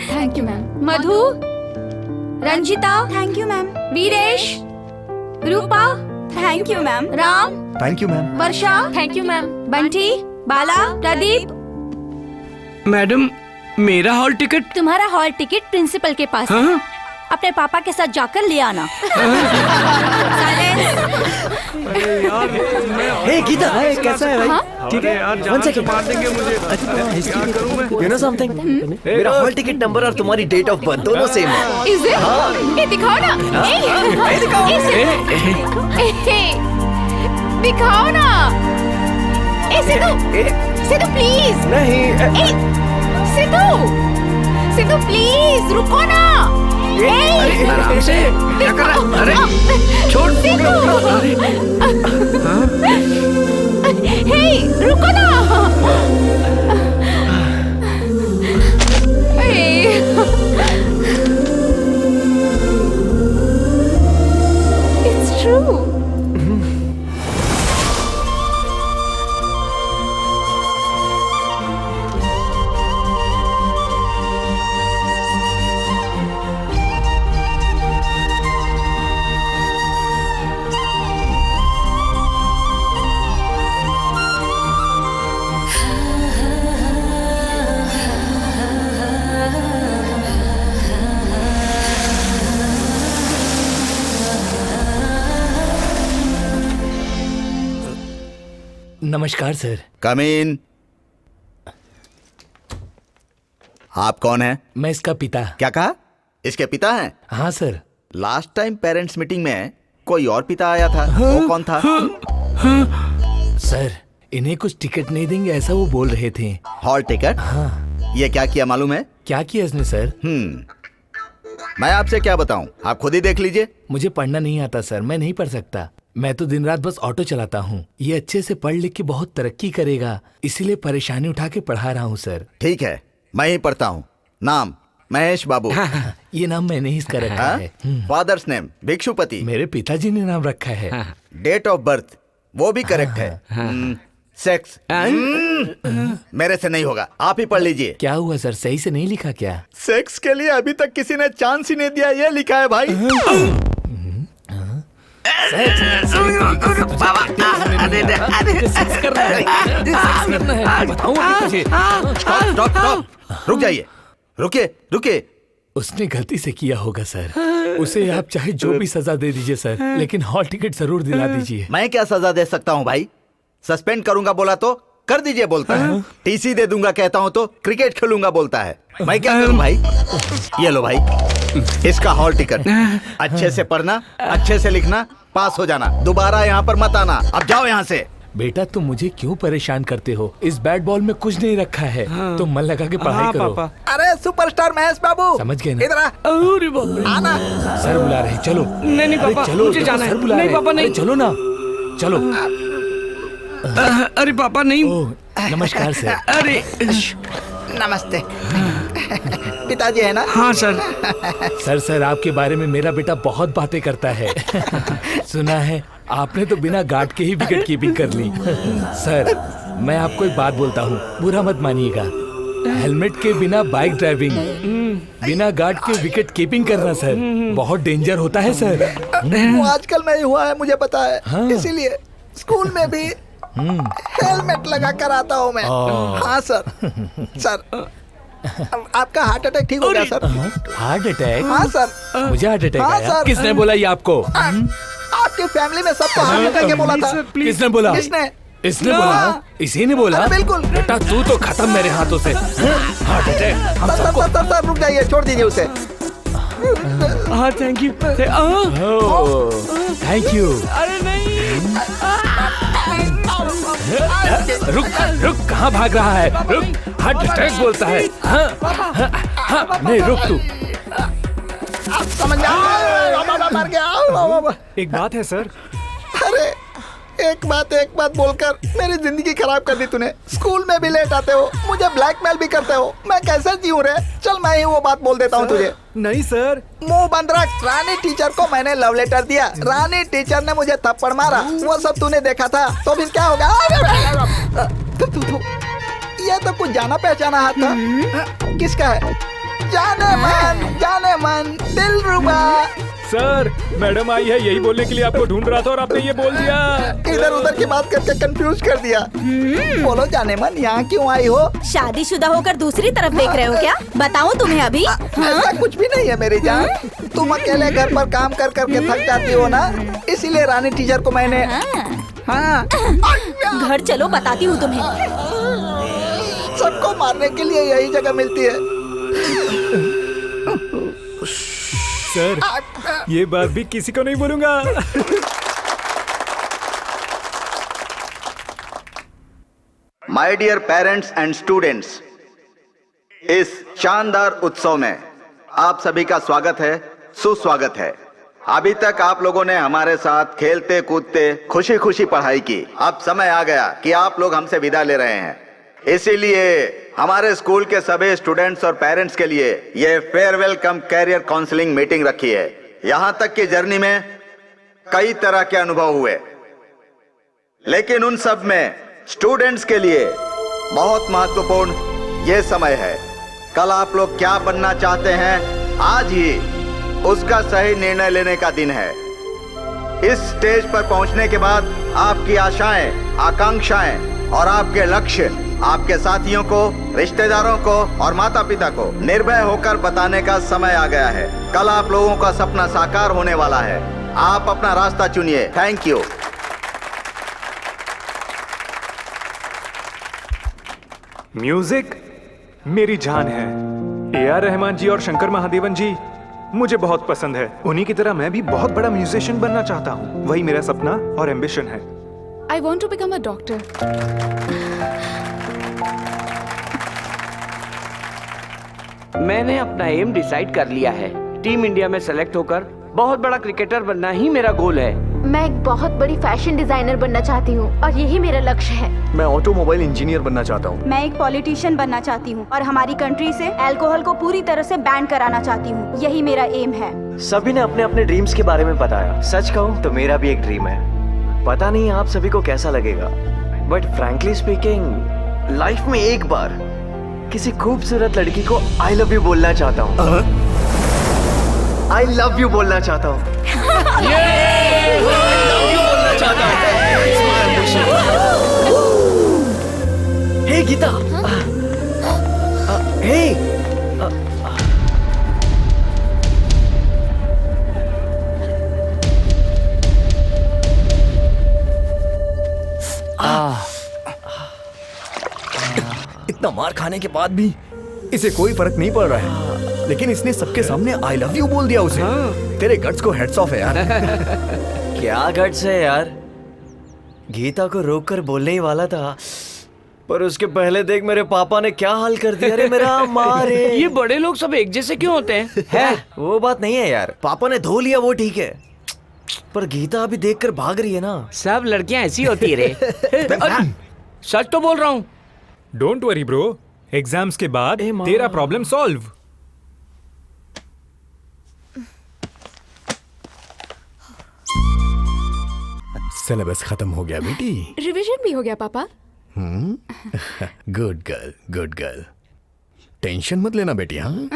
Thank you ma'am. Madhu, Ranjita, thank you ma'am. Veeresh, Roopa, thank you ma'am. Ram, thank you ma'am. Varsha, thank you ma'am. Bunty, Bala, Pradeep. Madam मेरा हॉल टिकट। तुम्हारा हॉल टिकट प्रिंसिपल के पास है। अपने पापा के साथ जाकर ले आना। हे गीता, कैसा है भाई? ठीक है, one second. You know something, मेरा हॉल टिकट नंबर और तुम्हारी डेट ऑफ बर्थ दोनों सेम है। Is it? ये दिखाओ ना। दिखाओ। दिखाओ ना। सिद्धू, सिद्धू प्लीज। नहीं। सिद्धू, सिद्धू प्लीज रुको ना। आराम से। क्या कर रहा है? अरे छोड़। हे रुको ना। It's true. नमस्कार सर। कम इन। आप कौन हैं? मैं इसका पिता। क्या कहा? इसके पिता हैं? हाँ sir. Last time parents meeting में कोई और पिता आया था, वो कौन था? सर, इन्हें कुछ टिकट नहीं देंगे ऐसा वो बोल रहे थे। Hall ticket? हाँ। ये क्या किया मालूम है? क्या किया इसने सर? मैं आपसे क्या बताऊं, आप खुद ही देख लीजिए। मुझे पढ़ना नहीं आता सर, मैं नहीं पढ़ सकता। मैं तो दिन रात बस ऑटो चलाता हूँ। ये अच्छे से पढ़ लिख के बहुत तरक्की करेगा, इसीलिए परेशानी उठा के पढ़ा रहा हूँ सर। ठीक है, मैं ही पढ़ता हूँ। नाम महेश बाबू। हाँ, ये नाम मैंने ही इसका रखा है। Father's name Bhikshupati. मेरे पिताजी ने नाम रखा है। डेट ऑफ बर्थ वो भी करेक्ट है। सेक्स मेरे से नहीं होगा, आप ही पढ़ लीजिए। क्या हुआ सर, सही से नहीं लिखा क्या? सेक्स के लिए अभी तक किसी ने चांस ही नहीं दिया, ये लिखा है भाई। रुक जाइए, रुकिए। उसने गलती से किया होगा सर। उसे आप चाहे जो भी सजा दे दीजिए सर, लेकिन हॉल टिकट जरूर दिला दीजिए। मैं क्या सजा दे सकता हूँ भाई? सस्पेंड करूंगा बोला तो कर दीजिए बोलता है, टीसी दे दूंगा कहता हूँ तो क्रिकेट खेलूंगा बोलता है। मैं क्या करूँ भाई? ये लो भाई, इसका हॉल टिकट। अच्छे से पढ़ना, अच्छे से लिखना, पास हो जाना, दोबारा यहाँ पर मत आना। अब जाओ यहाँ से। बेटा तुम मुझे क्यों परेशान करते हो? इस बैट बॉल में कुछ नहीं रखा है। तुम मन लगा के पढ़ाई करो। अरे सुपरस्टार महेश बाबू, समझ गए ना? इधर आना। सर बुला रहे, चलो। नहीं पापा, चलो, मुझे जाना है। सर बुला नहीं रहे। पापा नहीं। चलो ना, चलो। अरे पापा नहीं। नमस्कार सर। अरे नमस्ते। पिताजी है ना? हाँ सर। सर आपके बारे में मेरा बेटा बहुत बातें करता है। सुना है आपने तो बिना गार्ड के ही विकेट कीपिंग कर ली। सर मैं आपको एक बात बोलता हूँ, बुरा मत मानिएगा। हेलमेट के बिना बाइक ड्राइविंग, बिना गार्ड के विकेट कीपिंग करना सर बहुत डेंजर होता है सर। वो आजकल में ही हुआ है, मुझे पता है। हाँ। इसीलिए स्कूल में भी हेलमेट लगा कर आता हूँ मैं। हाँ सर। आपका हार्ट अटैक ठीक हो गया सर? Heart attack? हाँ सर। मुझे हार्ट अटैक हाँ, आया? सर। किसने बोला ये आपको? आपकी फैमिली में सबको हार्ट अटैक है बोला था। किसने बोला? किसने? इसने बोला? इसी ने बोला? बिल्कुल। बेटा तू तो खत्म मेरे हाथों से। हार्ट अटैक हम सबको। सर रुक जाइए, छोड़ दीजिए उसे। हाँ थैंक यू। Thank you. अरे नहीं। रुक कहाँ भाग रहा है? रुक, हार्ट अटैक बोलता है। हाँ, नहीं रुक तू। समझ मर गया। एक बात है सर। अरे एक बात बोलकर मेरी जिंदगी खराब कर दी तूने। स्कूल में भी लेट आते हो, मुझे ब्लैकमेल भी करते हो। मैं कैसे जीऊं रे? चल मैं ही वो बात बोल देता हूँ तुझे। नहीं सर। मुंह बंद रख। रानी टीचर को मैंने लव लेटर दिया, रानी टीचर ने मुझे थप्पड़ मारा, वो सब तूने देखा था। तो फिर क्या होगा? ये तो कुछ जाना पहचाना हाथ था। किसका है? जाने मन दिलरुबा। सर मैडम आई है, यही बोलने के लिए आपको ढूंढ रहा था और आपने ये बोल दिया। इधर उधर की बात करके कंफ्यूज कर दिया। बोलो जाने मन, यहाँ क्यों आई हो? शादीशुदा होकर दूसरी तरफ देख रहे हो क्या? बताऊं तुम्हें अभी? ऐसा कुछ भी नहीं है मेरी जान। तुम अकेले घर पर काम कर करके थक जाती हो ना, इसीलिए रानी टीचर को मैंने। हाँ घर चलो, बताती हूँ तुम्हें। सबको मारने के लिए यही जगह मिलती है। सर ये बात भी किसी को नहीं बोलूंगा। My dear parents and students, इस शानदार उत्सव में आप सभी का स्वागत है, सुस्वागत है। अभी तक आप लोगों ने हमारे साथ खेलते कूदते खुशी खुशी पढ़ाई की। अब समय आ गया कि आप लोग हमसे विदा ले रहे हैं, इसीलिए हमारे स्कूल के सभी स्टूडेंट्स और पेरेंट्स के लिए ये फेयरवेल कम कैरियर काउंसलिंग मीटिंग रखी है। यहाँ तक की जर्नी में कई तरह के अनुभव हुए, लेकिन उन सब में स्टूडेंट्स के लिए बहुत महत्वपूर्ण ये समय है। कल आप लोग क्या बनना चाहते हैं, आज ही उसका सही निर्णय लेने का दिन है। इस स्टेज पर पहुंचने के बाद आपकी आशाएं, आकांक्षाएं और आपके लक्ष्य आपके साथियों को, रिश्तेदारों को और माता पिता को निर्भय होकर बताने का समय आ गया है। कल आप लोगों का सपना साकार होने वाला है। आप अपना रास्ता चुनिए। Thank you. म्यूजिक मेरी जान है। AR रहमान जी और शंकर महादेवन जी मुझे बहुत पसंद है। उन्हीं की तरह मैं भी बहुत बड़ा म्यूजिशियन बनना चाहता हूँ। वही मेरा सपना और एम्बिशन है। I want to become a doctor. मैंने अपना एम डिसाइड कर लिया है। टीम इंडिया में सेलेक्ट होकर बहुत बड़ा क्रिकेटर बनना ही मेरा गोल है। मैं एक बहुत बड़ी फैशन डिजाइनर बनना चाहती हूँ और यही मेरा लक्ष्य है। मैं ऑटोमोबाइल इंजीनियर बनना चाहता हूँ। मैं एक पॉलिटिशियन बनना चाहती हूँ और हमारी कंट्री से अल्कोहल को पूरी तरह से बैन कराना चाहती हूँ। यही मेरा एम है। सभी ने अपने अपने ड्रीम्स के बारे में बताया। सच कहूँ तो मेरा भी एक ड्रीम है। पता नहीं आप सभी को कैसा लगेगा, बट फ्रैंकली स्पीकिंग लाइफ में एक बार किसी खूबसूरत लड़की को आई लव यू बोलना चाहता हूँ। आई लव यू बोलना चाहता हूँ। हे गीता, हे इतना मार खाने के बाद भी इसे कोई फर्क नहीं पड़ रहा है, लेकिन इसने सबके सामने आई लव यू बोल दिया उसे। तेरे गट्स को हेड्स ऑफ है यार। क्या गट्स है यार। गीता को रोक कर बोलने ही वाला था, पर उसके पहले देख मेरे पापा ने क्या हाल कर दिया रे मेरा। मारे ये बड़े लोग सब एक जैसे क्यों होते हैं? है वो बात नहीं है यार। पापा ने धो लिया वो ठीक है, पर गीता अभी देखकर भाग रही है ना। सब लड़कियां ऐसी होती है रे। सच तो बोल रहा हूँ। डोंट वरी ब्रो, एग्जाम्स के बाद तेरा प्रॉब्लम सॉल्व। सिलेबस खत्म हो गया बेटी। रिवीजन भी हो गया पापा। Good girl, good girl. Tension मत लेना बेटी। हाँ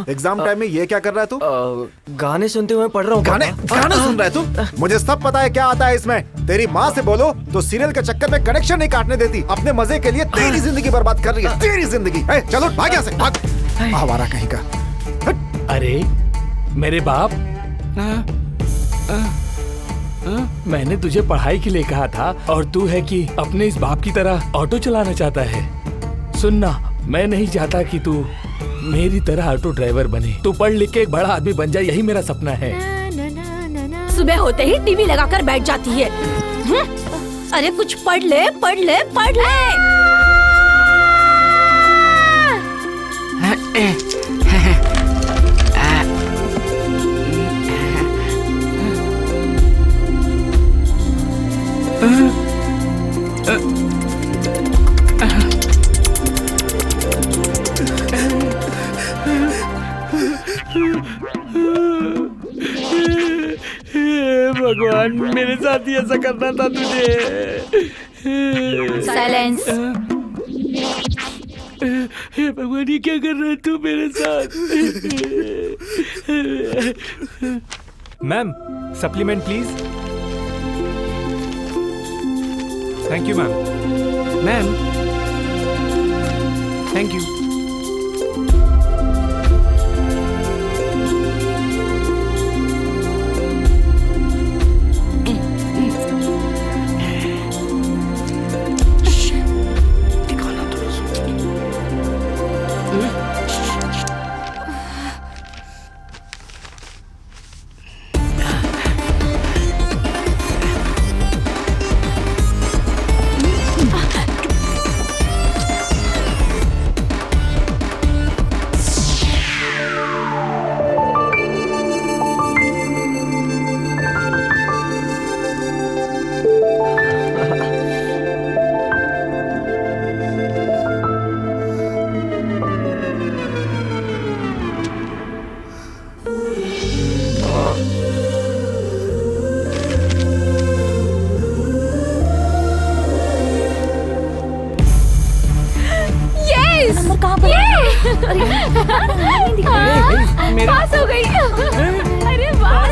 एग्जाम टाइम में ये क्या कर रहा है तू? गाने सुनते हुए पढ़ रहा हूँ। गाने सुन रहा है तू? मुझे सब पता है क्या आता है इसमें। तेरी माँ से बोलो तो सीरियल के चक्कर में कनेक्शन नहीं काटने देती। अपने मजे के लिए तेरी जिंदगी बर्बाद कर रही है। तेरी जिंदगी। चलो भाग यहाँ से, भाग। आवारा कहीं का। अरे मेरे बाप, मैंने तुझे पढ़ाई के लिए कहा था और तू है कि अपने इस बाप की तरह ऑटो चलाना चाहता है। सुनना, मैं नहीं चाहता कि तू मेरी तरह ऑटो ड्राइवर बने। तू पढ़ लिख के एक बड़ा आदमी बन जाए, यही मेरा सपना है। सुबह होते ही टीवी लगाकर बैठ जाती है। अरे कुछ पढ़ ले, पढ़ ले, पढ़ ले। भगवान, मेरे साथ ही ऐसा करना था तुझे। साइलेंस। हे भगवान, ये क्या कर रहा है तू मेरे साथ? Ma'am, supplement please. Thank you ma'am. Ma'am, thank you. Pass हो गई। अरे वाह।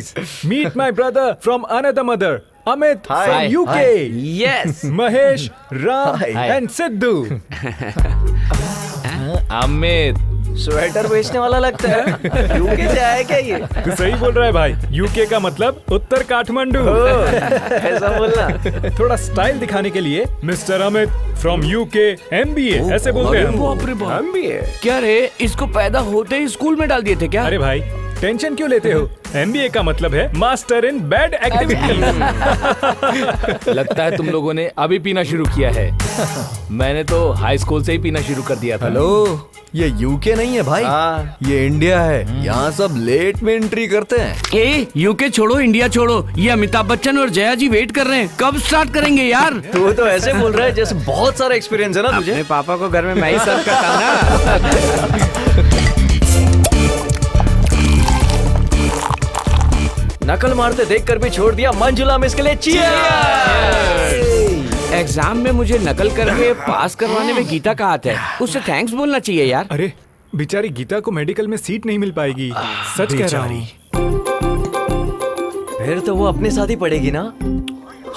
Guys, meet my brother from another mother, Amit from UK. Yes, Mahesh, Ram and Sidhu. Amit sweater बेचने वाला लगता है। यूके से आया क्या ये? तू सही बोल रहा है भाई, यूके का मतलब उत्तर काठमांडू। ऐसा बोलना। थोड़ा स्टाइल दिखाने के लिए mister Amit from UK MBA ऐसे बोलते हैं। बाप रे बाप, MBA? क्या रे, इसको पैदा होते ही स्कूल में डाल दिए थे क्या? अरे भाई टेंशन क्यों लेते हो? MBA का मतलब है मास्टर इन बैड एक्टिविटी। लगता है तुम लोगों ने अभी पीना शुरू किया है। मैंने तो हाई स्कूल से ही पीना शुरू कर दिया था। हेलो, ये यूके नहीं है भाई, ये इंडिया है। यहाँ सब लेट में एंट्री करते हैं। ए, यूके छोड़ो, इंडिया छोड़ो, ये अमिताभ बच्चन और जया जी वेट कर रहे हैं, कब स्टार्ट करेंगे यार? तू तो ऐसे बोल रहा है जैसे बहुत सारा एक्सपीरियंस है ना तुझे। अपने पापा को घर में मैं ही सर्व करता हूँ ना। नकल मारते देखकर भी छोड़ दिया मंजुला मिस के लिए चीयर। एग्जाम में मुझे नकल करके पास करवाने में गीता का हाथ है, उससे थैंक्स बोलना चाहिए यार। अरे बेचारी गीता को मेडिकल में सीट नहीं मिल पाएगी, सच कह रहा हूँ। फिर तो वो अपने साथ ही पढ़ेगी ना।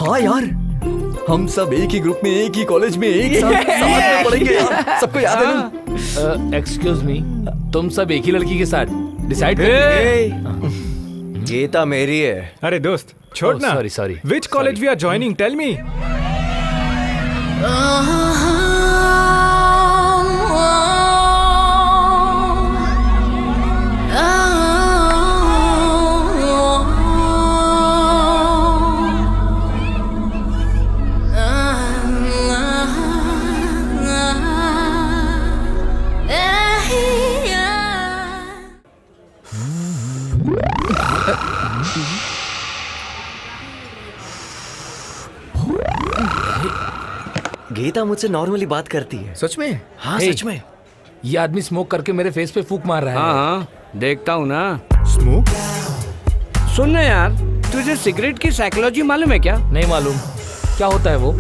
हाँ यार, हम सब एक ही ग्रुप में, एक ही कॉलेज में, एक साथ में पढ़ेंगे यार। सबको याद है ना? एक्सक्यूज मी, तुम सब एक ही लड़की के साथ डिसाइड कर? गीता मेरी है। अरे दोस्त छोड़ ना। Sorry. Which college we are joining, tell me. Geeta मुझसे नॉर्मली बात करती है। सच में? हाँ Hey, सच में। ये आदमी स्मोक करके मेरे फेस पे फूंक मार रहा है। हाँ, देखता हूँ ना। स्मोक? सुन ना यार, तुझे सिगरेट की साइकोलॉजी मालूम है क्या? नहीं मालूम, क्या होता है वो?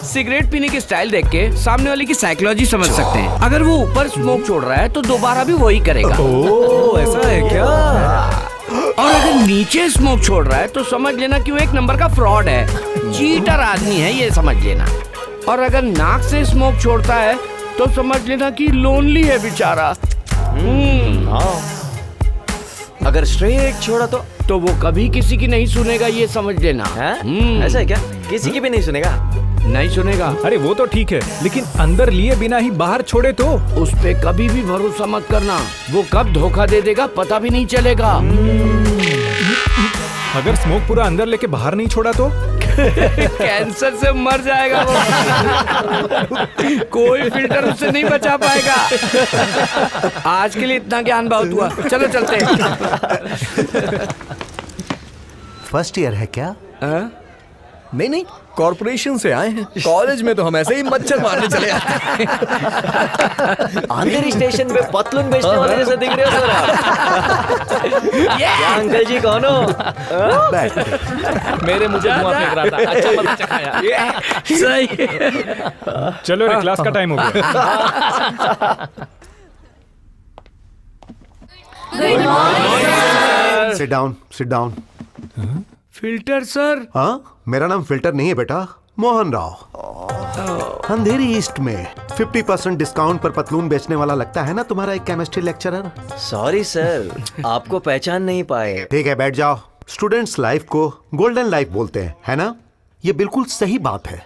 सिगरेट पीने की स्टाइल देख के सामने वाले की साइकोलॉजी समझ सकते हैं। अगर वो ऊपर स्मोक छोड़ रहा है तो दोबारा भी वही करेगा। ओह, ऐसा है क्या? और अगर नीचे स्मोक छोड़ रहा है तो समझ लेना कि वो एक नंबर का फ्रॉड है, चीटर आदमी है, ये समझ लेना। और अगर नाक से स्मोक छोड़ता है तो समझ लेना कि लोनली है बेचारा। हाँ। अगर स्ट्रेट छोड़ा तो वो कभी किसी की नहीं सुनेगा, ये समझ लेना। ऐसा है क्या? किसी की भी नहीं सुनेगा? नहीं सुनेगा। अरे वो तो ठीक है, लेकिन अंदर लिए बिना ही बाहर छोड़े तो? उस पे कभी भी भरोसा मत करना, वो कब धोखा दे देगा पता भी नहीं चलेगा। अगर स्मोक पूरा अंदर लेके बाहर नहीं छोड़ा तो? कैंसर से मर जाएगा वो। कोई फिल्टर उससे नहीं बचा पाएगा। आज के लिए इतना ज्ञान बहुत हुआ, चलो चलते हैं। फर्स्ट ईयर है क्या? नहीं, कॉर्पोरेशन से आए हैं। कॉलेज में तो हम ऐसे ही मच्छर मारने चले आते हैं। आंध्र स्टेशन पे पतलून बेचने वाले जैसे दिख रहे हो सर आप। क्या अंकल जी कौन हो? मेरे मुझे धुआं फेंक रहा था। अच्छा मजा चखाया। सही। चलो रे, क्लास का टाइम हो गया। Sit down, sit down. Filter sir? हाँ, मेरा नाम फिल्टर नहीं है बेटा, मोहन राव। अंधेरी ईस्ट में 50% डिस्काउंट पर पतलून बेचने वाला लगता है ना तुम्हारा एक केमिस्ट्री लेक्चरर। सॉरी सर, आपको पहचान नहीं पाए। ठीक है, बैठ जाओ। स्टूडेंट्स लाइफ को गोल्डन लाइफ बोलते हैं, है ना? ये बिल्कुल सही बात है,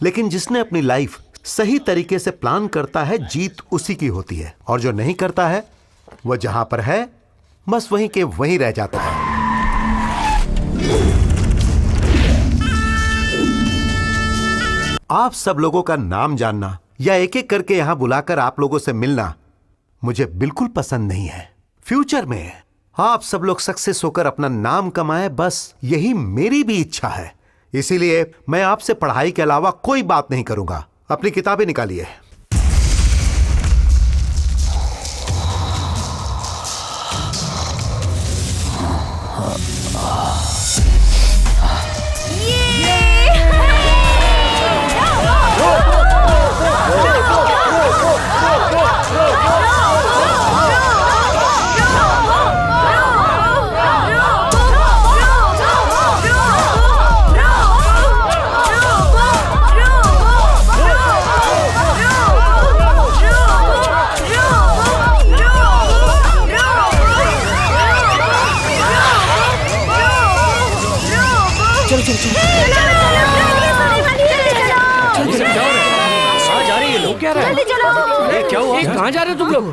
लेकिन जिसने अपनी लाइफ सही तरीके से प्लान करता है, जीत उसी की होती है। और जो नहीं करता है, वो जहां पर है बस वहीं के वहीं रह जाता है। आप सब लोगों का नाम जानना या एक एक करके यहां बुलाकर आप लोगों से मिलना मुझे बिल्कुल पसंद नहीं है। फ्यूचर में आप सब लोग सक्सेस होकर अपना नाम कमाएं, बस यही मेरी भी इच्छा है। इसीलिए मैं आपसे पढ़ाई के अलावा कोई बात नहीं करूंगा। अपनी किताबें निकालिए। जा रहा है? जल्दी चलो। ये क्या हुआ? कहाँ जा रहे हो तुम लोग?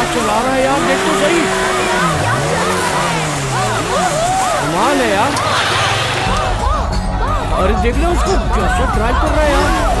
चला रहा है यार, देख तो सही। कमाल है यार। अरे देख रहे हो उसको कैसे ड्राइव कर रहा है यार।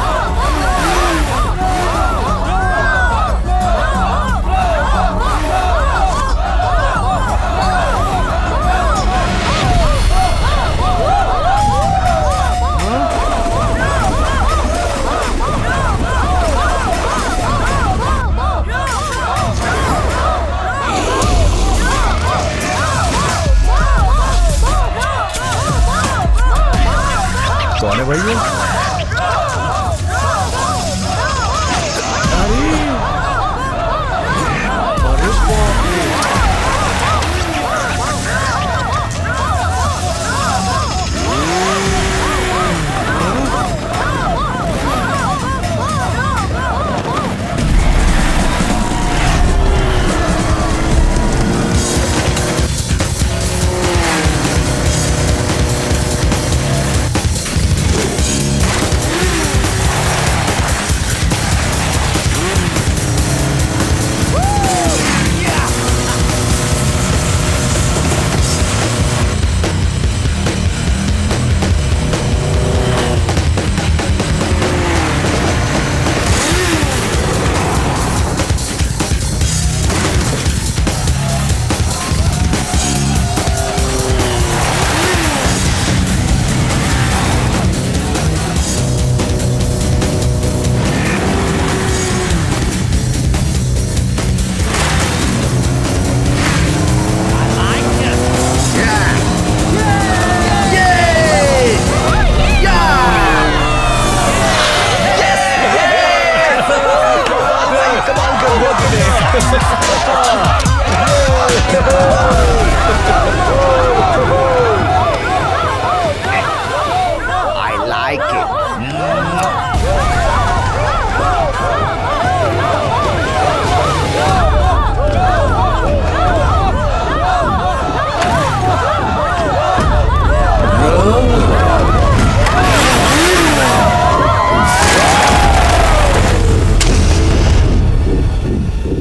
कौन है भाई ये?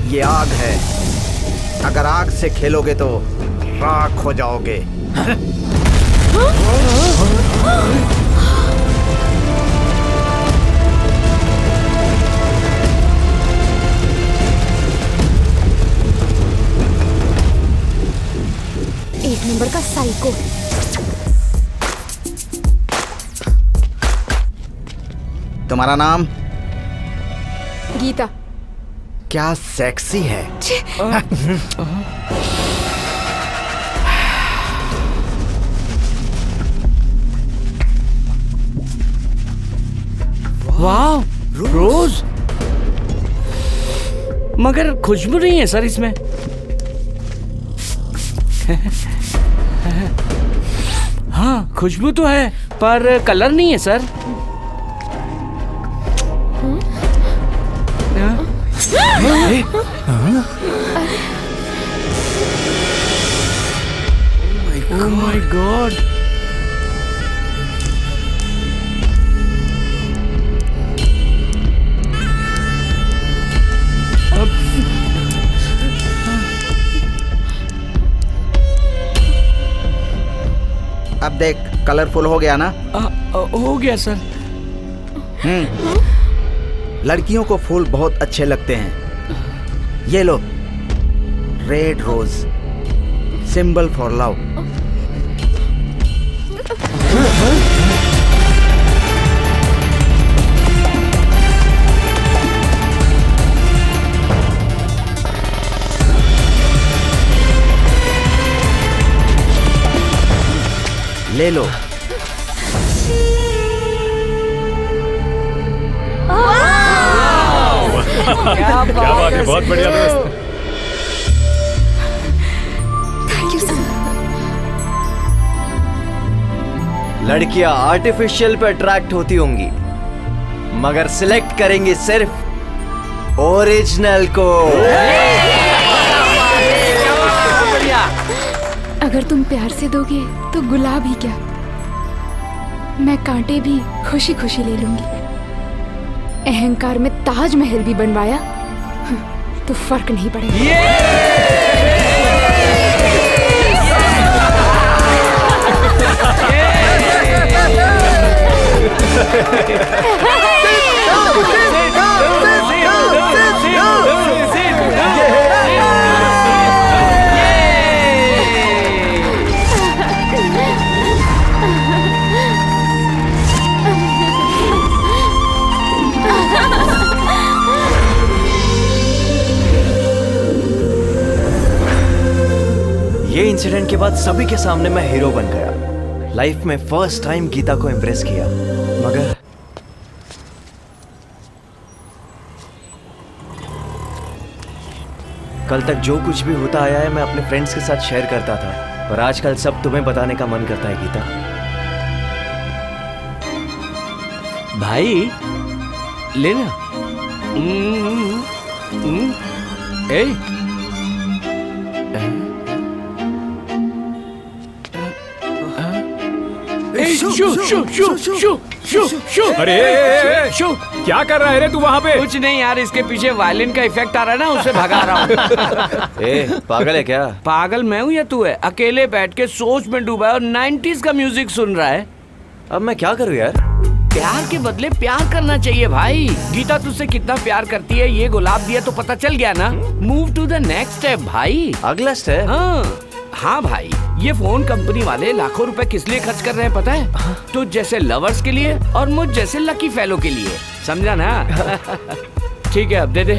ये आग है, अगर आग से खेलोगे तो राख हो जाओगे। एक नंबर का साइको। तुम्हारा नाम? गीता। क्या सेक्सी है। वाह, रोज। मगर खुशबू नहीं है सर इसमें। हाँ, खुशबू तो है पर कलर नहीं है सर। Oh my God! अब देख, कलरफुल हो गया ना? हो गया सर। लड़कियों को फूल बहुत अच्छे लगते हैं। ये लो, red rose, symbol for love. ले लो। क्या बात है, बहुत बढ़िया दोस्त। Thank you sir. लड़कियां आर्टिफिशियल पे अट्रैक्ट होती होंगी, मगर सिलेक्ट करेंगी सिर्फ ओरिजिनल को। अगर तुम प्यार से दोगे तो गुलाब ही क्या, मैं कांटे भी खुशी खुशी ले लूंगी। अहंकार में ताजमहल भी बनवाया तो फर्क नहीं पड़ेगा। ये इंसिडेंट के बाद सभी के सामने मैं हीरो बन गया। लाइफ में फर्स्ट टाइम गीता को इम्प्रेस किया, मगर कल तक जो कुछ भी होता आया है मैं अपने फ्रेंड्स के साथ शेयर करता था, पर आजकल सब तुम्हें बताने का मन करता है गीता। भाई लेना। ए शू शू शू शू शू शू। अरे शू, क्या कर रहा है रे तू वहाँ पे? कुछ नहीं यार, इसके पीछे वायलिन का इफेक्ट आ रहा है ना, उसे भगा रहा हूँ। ए पागल है क्या? पागल मैं हूँ या तू है? अकेले बैठ के सोच में डूबा है और 90s का म्यूजिक सुन रहा है। अब मैं क्या करूँ यार? प्यार के बदले प्यार करना चाहिए भाई। गीता तुझसे कितना प्यार करती है ये गुलाब दिया तो पता चल गया ना। Move to the next step भाई। अगला स्टेप? हाँ भाई, ये फोन कंपनी वाले लाखों रुपए किस लिए खर्च कर रहे हैं पता है? तो जैसे लवर्स के लिए और मुझ जैसे लकी फेलो के लिए, समझा ना? ठीक है अब दे दे।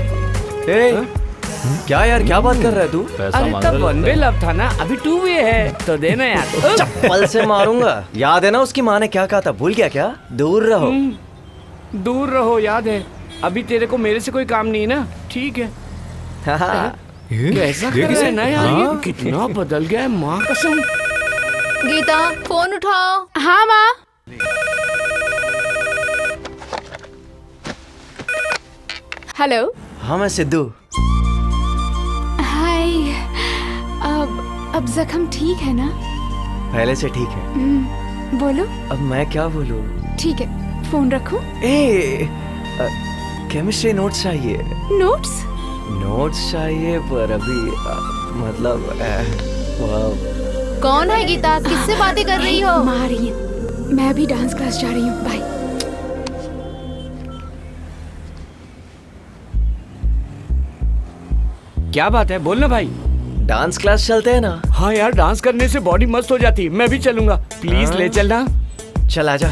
क्या यार, क्या बात कर रहा है तू? अरे तब वन वे लव था ना, अभी टू वे है, तो देना यार। चप्पल से मारूंगा। याद है ना उसकी माँ ने क्या कहा था? भूल गया क्या? दूर रहो। दूर रहो याद है। अभी तेरे को मेरे से कोई काम नहीं ना? ठीक है। कैसा कर रहा है ना यार, ये कितना बदल गया है, माँ कसम। गीता फोन उठाओ। हाँ माँ। हेलो। हाँ मैं सिद्धू। हाय। अब जख्म ठीक है ना? पहले से ठीक है। बोलो। अब मैं क्या बोलूं? ठीक है, फोन रखो। केमिस्ट्री नोट्स चाहिए। नोट्स? नोट्स चाहिए पर अभी मतलब कौन है गीता? किससे बातें कर रही हो? माँ रही है। मैं भी डांस क्लास जा रही हूँ। बाय। क्या बात है, बोलना भाई। डांस क्लास चलते हैं ना? हाँ यार, डांस करने से बॉडी मस्त हो जाती है। मैं भी चलूंगा, प्लीज ले चलना। चल आजा।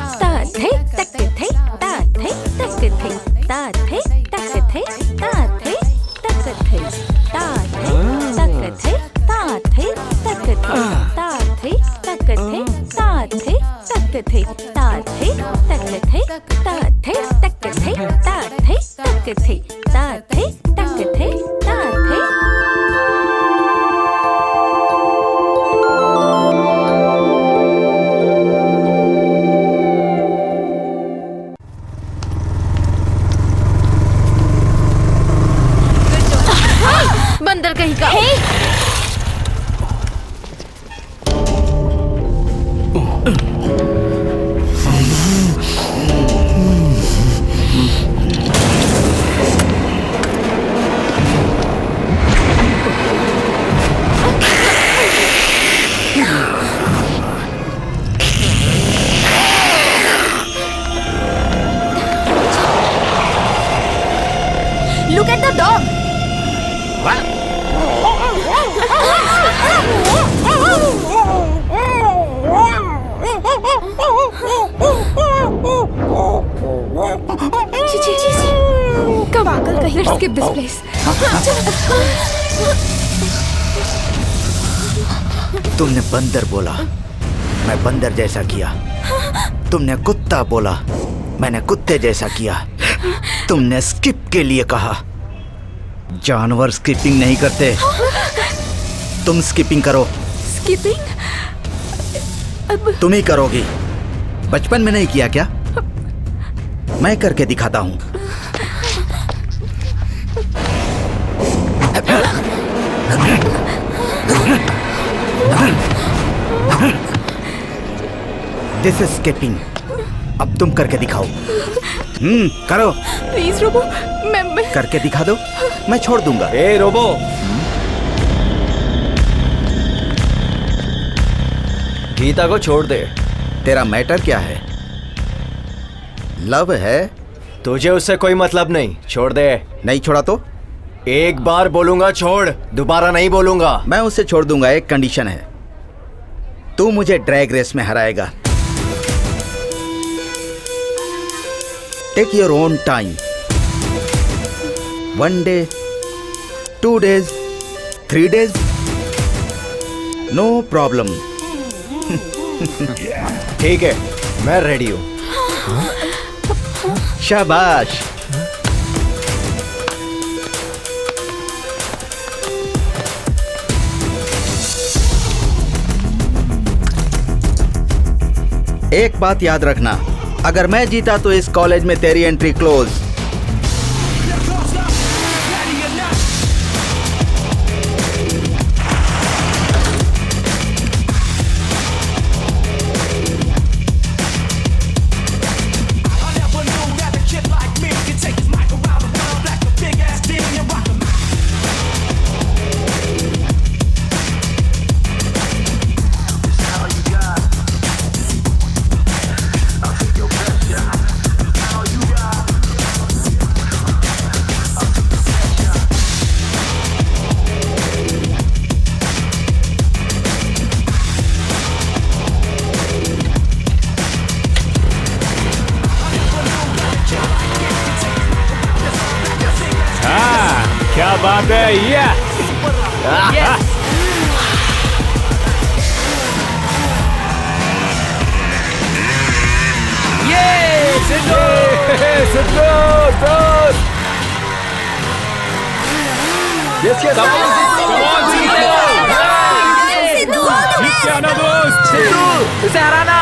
बंदर कहीं का। Look at the dog. Come on, let's skip this place. तुमने बंदर बोला, मैं बंदर जैसा किया। तुमने कुत्ता बोला, मैंने कुत्ते जैसा किया। तुमने स्किप के लिए कहा, जानवर स्किपिंग नहीं करते। तुम स्किपिंग करो। स्किपिंग? तुम ही करोगी। बचपन में नहीं किया क्या? मैं करके दिखाता हूँ। This is skating. अब तुम करके दिखाओ। करो। प्लीज रोबो, मैं करके दिखा दो, मैं छोड़ दूंगा। ए रोबो, गीता को छोड़ दे। तेरा मैटर क्या है? लव है? तुझे उससे कोई मतलब नहीं, छोड़ दे। नहीं छोड़ा तो? एक बार बोलूंगा छोड़, दोबारा नहीं बोलूंगा। मैं उसे छोड़ दूंगा, एक कंडीशन है। तू मुझे ड्रैग रेस में हराएगा। Take your own time. 1 day, 2 days, 3 days, no problem. ठीक है, मैं रेडी हूं। शाबाश। एक बात याद रखना, अगर मैं जीता तो इस कॉलेज में तेरी एंट्री क्लोज। क्या बात है, ये उसे हराना।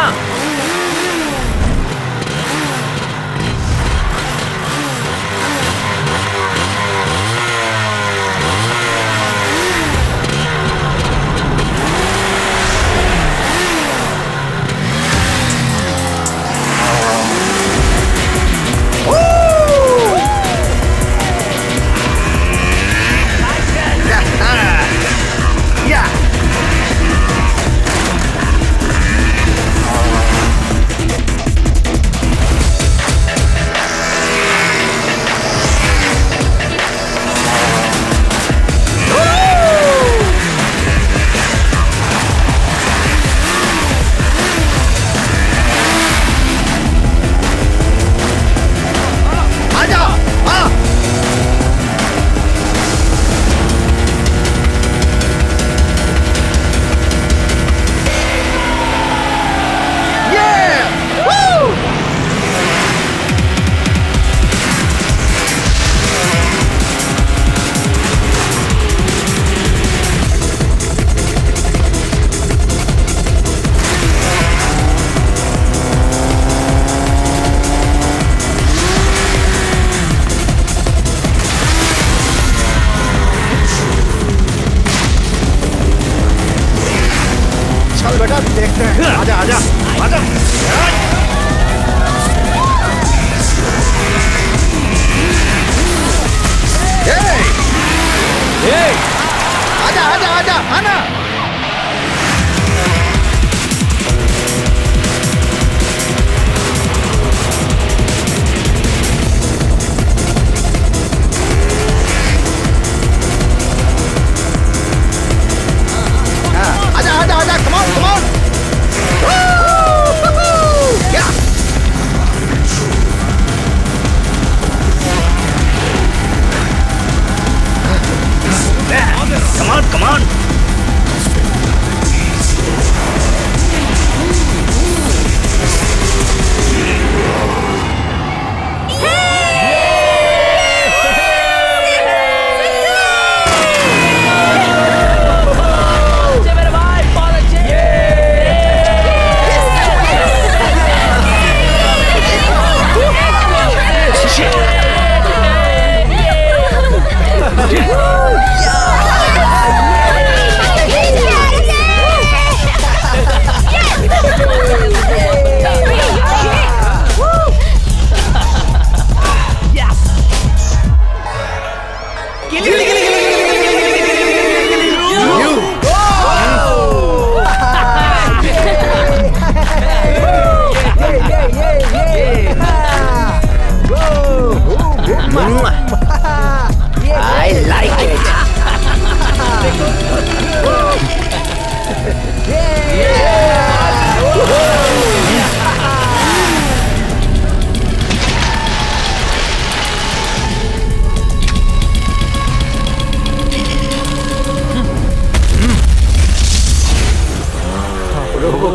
बेटा देखते हैं। आजा आजा आजा। आजा आजा आजा आना। आजा आजा आजा, come on come on। Yeah। Come on come on।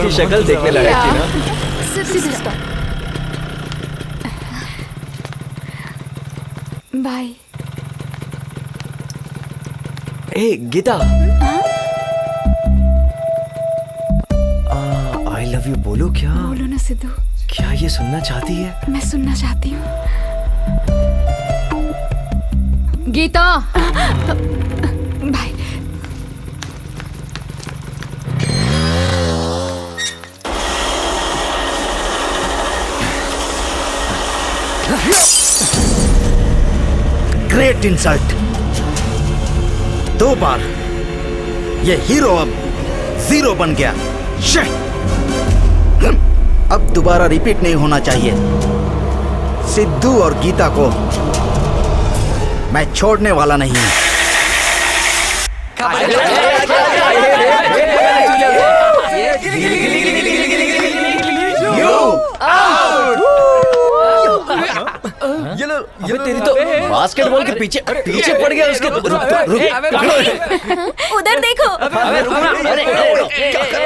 की शक्ल देखने लायक थी ना। बाय। ए गीता, आई लव यू बोलो क्या? बोलो ना सिद्धू। क्या ये सुनना चाहती है? मैं सुनना चाहती हूँ। गीता। बाय। Great insult. 2 बार ये हीरो अब 0 बन गया। शिट! अब दोबारा रिपीट नहीं होना चाहिए। सिद्धू और गीता को मैं छोड़ने वाला नहीं हूं। ये तेरी तो बास्केटबॉल के पीछे पीछे पड़ गया उसके। रुक, उधर देखो। अबे रुक ना। अरे क्या कर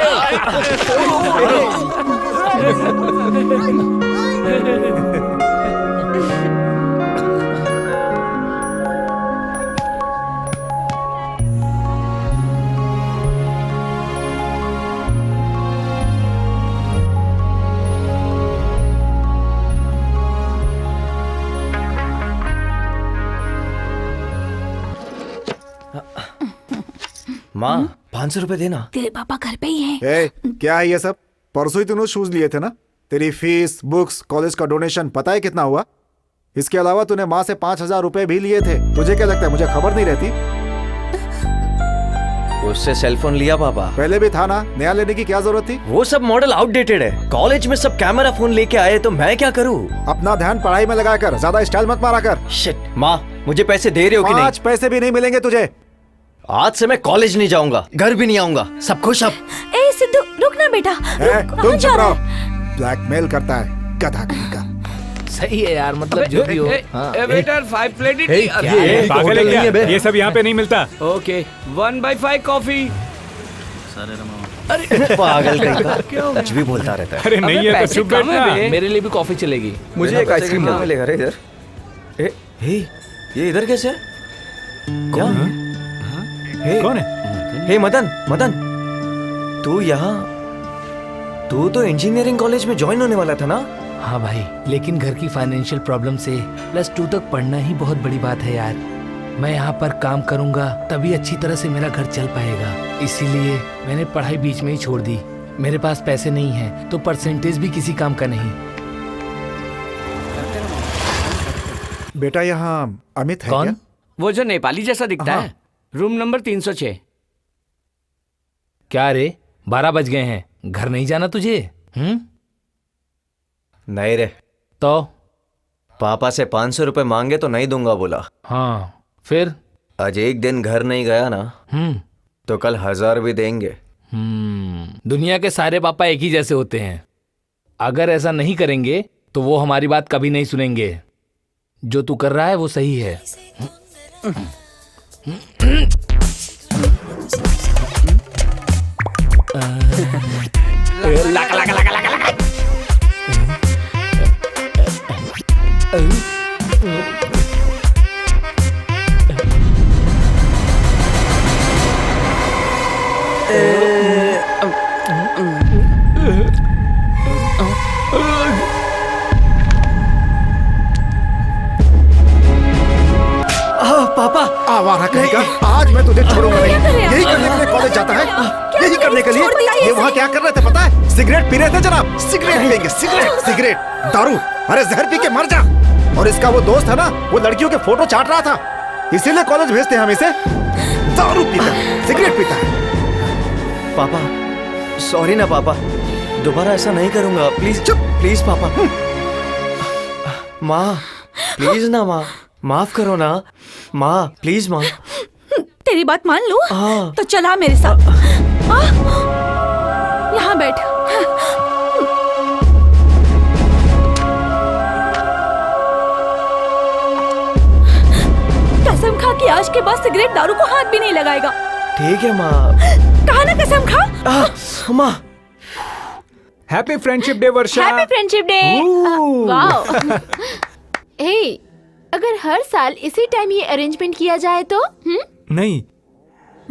माँ 500 रुपए देना। तेरे पापा घर पे ही हैं। ए, क्या है ये सब? परसों ही तूने शूज लिए थे ना? तेरी फीस, बुक्स, कॉलेज का डोनेशन पता है कितना हुआ? इसके अलावा तूने माँ से 5,000 रुपए भी लिए थे। तुझे क्या लगता है मुझे खबर नहीं रहती? उससे सेलफोन लिया पापा। पहले भी था ना, नया लेने की क्या जरूरत थी? वो सब मॉडल आउटडेटेड है। कॉलेज में सब कैमरा फोन लेके आए तो मैं क्या करूँ? अपना ध्यान पढ़ाई में लगा कर, ज्यादा स्टाइल मत मारा कर। शिट, माँ मुझे पैसे दे रहे हो कि नहीं? 5 पैसे भी नहीं मिलेंगे तुझे। आज से मैं कॉलेज नहीं जाऊंगा, घर भी नहीं आऊंगा। सब खुश अब? ए सिद्धू रुक ना बेटा। तुम चुप रहो। ब्लैकमेल करता है गधा कहीं का। सही है यार, मतलब जो भी हो। वेटर 5 प्लेट पागल है क्या? ये सब यहाँ पे नहीं मिलता। Okay 1/5 coffee. अरे पागल कहीं का, कुछ भी बोलता रहता है। अरे नहीं है तो चुप बैठना। मेरे लिए भी कॉफी चलेगी। मुझे एक आइसक्रीम मिलेगा रे इधर। ये इधर कैसे है? कौन? कौन है? हे मदन, मदन तू यहाँ, तू तो इंजीनियरिंग कॉलेज में ज्वाइन होने वाला था ना? हाँ भाई, लेकिन घर की फाइनेंशियल प्रॉब्लम से +2 तक पढ़ना ही बहुत बड़ी बात है यार। मैं यहाँ पर काम करूँगा तभी अच्छी तरह से मेरा घर चल पाएगा, इसीलिए मैंने पढ़ाई बीच में ही छोड़ दी। मेरे पास पैसे नहीं है तो परसेंटेज भी किसी काम का नहीं। बेटा यहाँ अमित है कौन? क्या? वो जो नेपाली जैसा दिखता है। Room number 306। क्या रे 12 बज गए हैं, घर नहीं जाना तुझे? नहीं रे। तो पापा से 500 रुपए मांगे तो नहीं दूंगा बोला। हाँ फिर? आज एक दिन घर नहीं गया ना तो कल 1000 भी देंगे। दुनिया के सारे पापा एक ही जैसे होते हैं। अगर ऐसा नहीं करेंगे तो वो हमारी बात कभी नहीं सुनेंगे। जो तू कर रहा है वो सही है। लगा लगा लगा लगा लगा। पापा आवारा कहेगा, आज मैं तुझे छोड़ूंगा नहीं। यही करने के लिए कॉलेज जाता है? यही करने के लिए? ये वहाँ क्या कर रहे थे पता है? सिगरेट पी रहे थे जनाब। सिगरेट पिएंगे, सिगरेट, दारू। अरे जहर पी के मर जा। और इसका वो दोस्त है ना, वो लड़कियों के फोटो चाट रहा था, इसीलिए कॉलेज भेजते हैं हम इसे। दारू पीता है, सिगरेट पीता है। पापा सॉरी ना पापा, दोबारा ऐसा नहीं करूंगा। प्लीज चुप, प्लीज पापा। माँ प्लीज ना, माँ माफ करो ना माँ, प्लीज माँ। तेरी बात मान लूं? तो चला मेरे साथ। यहाँ बैठ। कसम खा कि आज के बाद सिगरेट दारू को हाथ भी नहीं लगाएगा। ठीक है माँ। कहा ना कसम खा। माँ happy friendship day Varsha. Happy friendship day. Wow. Hey, अगर हर साल इसी टाइम ये अरेंजमेंट किया जाए तो? नहीं,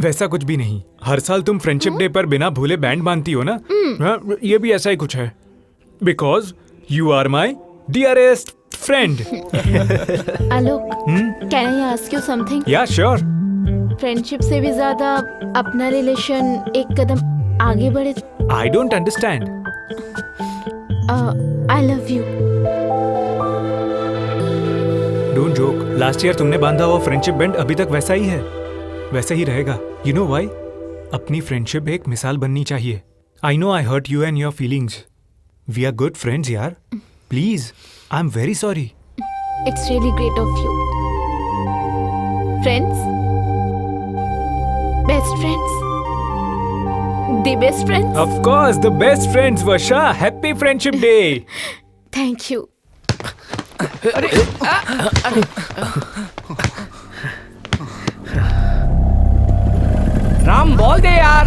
वैसा कुछ भी नहीं। हर साल तुम फ्रेंडशिप डे पर बिना भूले बैंड बांधती हो ना। ये भी ऐसा ही कुछ है। Because you are my dearest friend. Alok, can I ask you something? Yeah sure. Friendship से भी ज्यादा अपना रिलेशन एक कदम आगे बढ़े। I don't understand. I love you. Don't joke. Last year तुमने बांधा हुआ फ्रेंडशिप बैंड अभी तक वैसा ही है, वैसा ही रहेगा। You know why? अपनी फ्रेंडशिप एक मिसाल बननी चाहिए। I know I hurt you and your feelings. We are good friends यार। Please, I am very sorry. It's really great of you. Friends, best friends, the best friends. Of course, the best friends Varsha. Happy friendship day. Thank you. Ram बोल दे यार।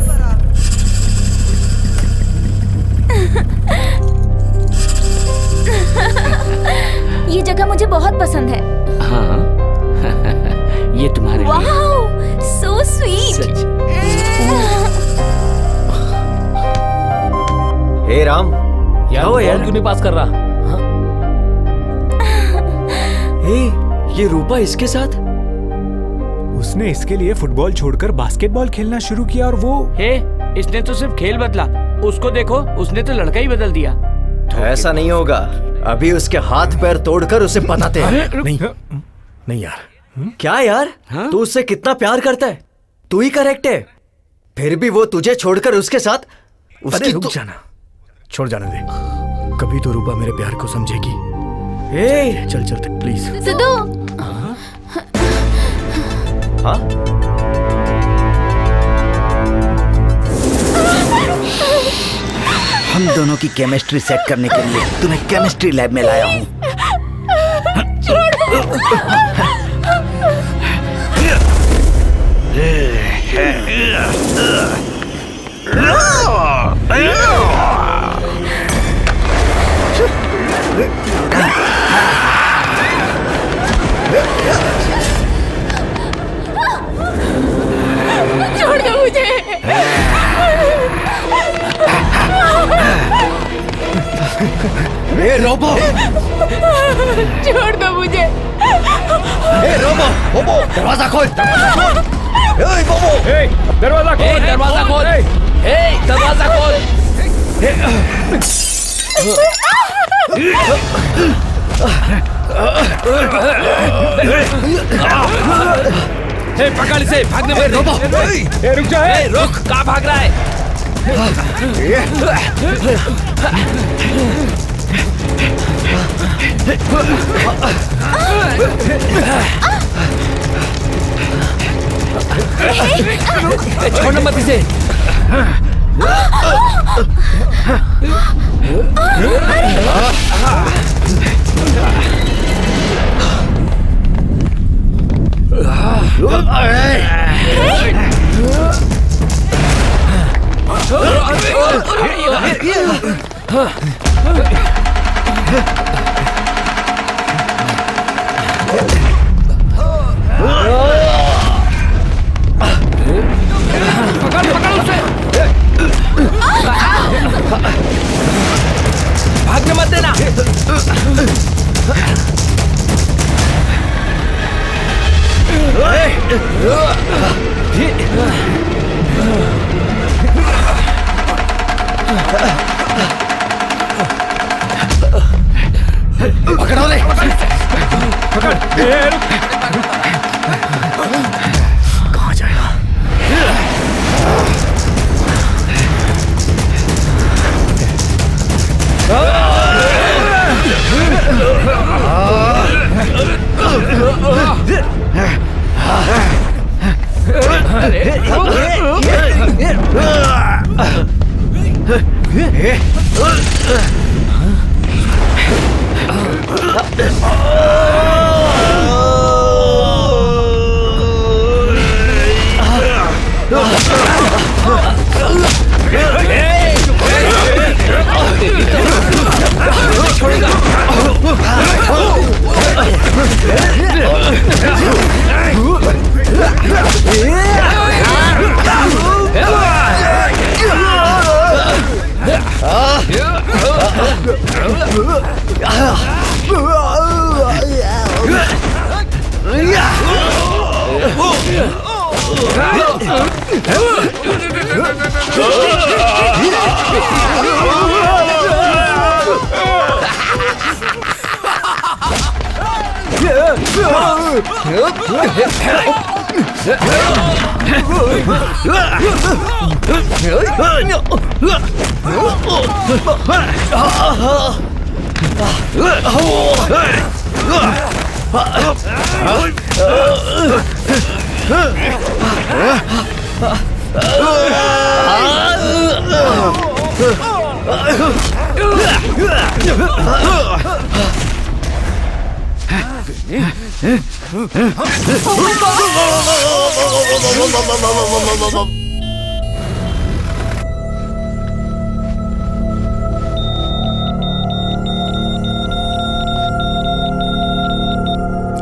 ये जगह मुझे बहुत पसंद है। हाँ। ये तुम्हारे लिए। Wow, so sweet. हे राम, यार वो क्यों नहीं पास कर रहा? ये रूपा इसके साथ? उसने इसके लिए फुटबॉल छोड़कर बास्केटबॉल खेलना शुरू किया और वो इसने तो सिर्फ खेल बदला। उसको देखो, उसने तो लड़का ही बदल दिया। ऐसा नहीं होगा। अभी उसके हाथ पैर तोड़कर उसे बताते हैं। नहीं यार। क्या यार? तू उससे कितना प्यार करता है? तू ही करेक्ट है। फिर भी वो तुझे छोड़कर उसके साथ। अरे रुक जाना, छोड़ जाने दे। कभी तो रूपा मेरे प्यार को समझेगी। चल चलते प्लीज। सिद्धू। हाँ? हम दोनों की केमिस्ट्री सेट करने के लिए तुम्हें केमिस्ट्री लैब में लाया हूँ। छोड़ दो मुझे। रोबो, छोड़ दो मुझे। रोबो, बोबो, दरवाजा खोल। बोबो, दरवाजा खोल। दरवाजा खोल। दरवाजा खोल। पकड़ इसे, भागने में। रोबो, रुक जा। रुक, कहाँ भाग रहा है? छोड़ना मत इसे। भागने मत देना। पकड़ो ले। पकड़। कहाँ जाएगा?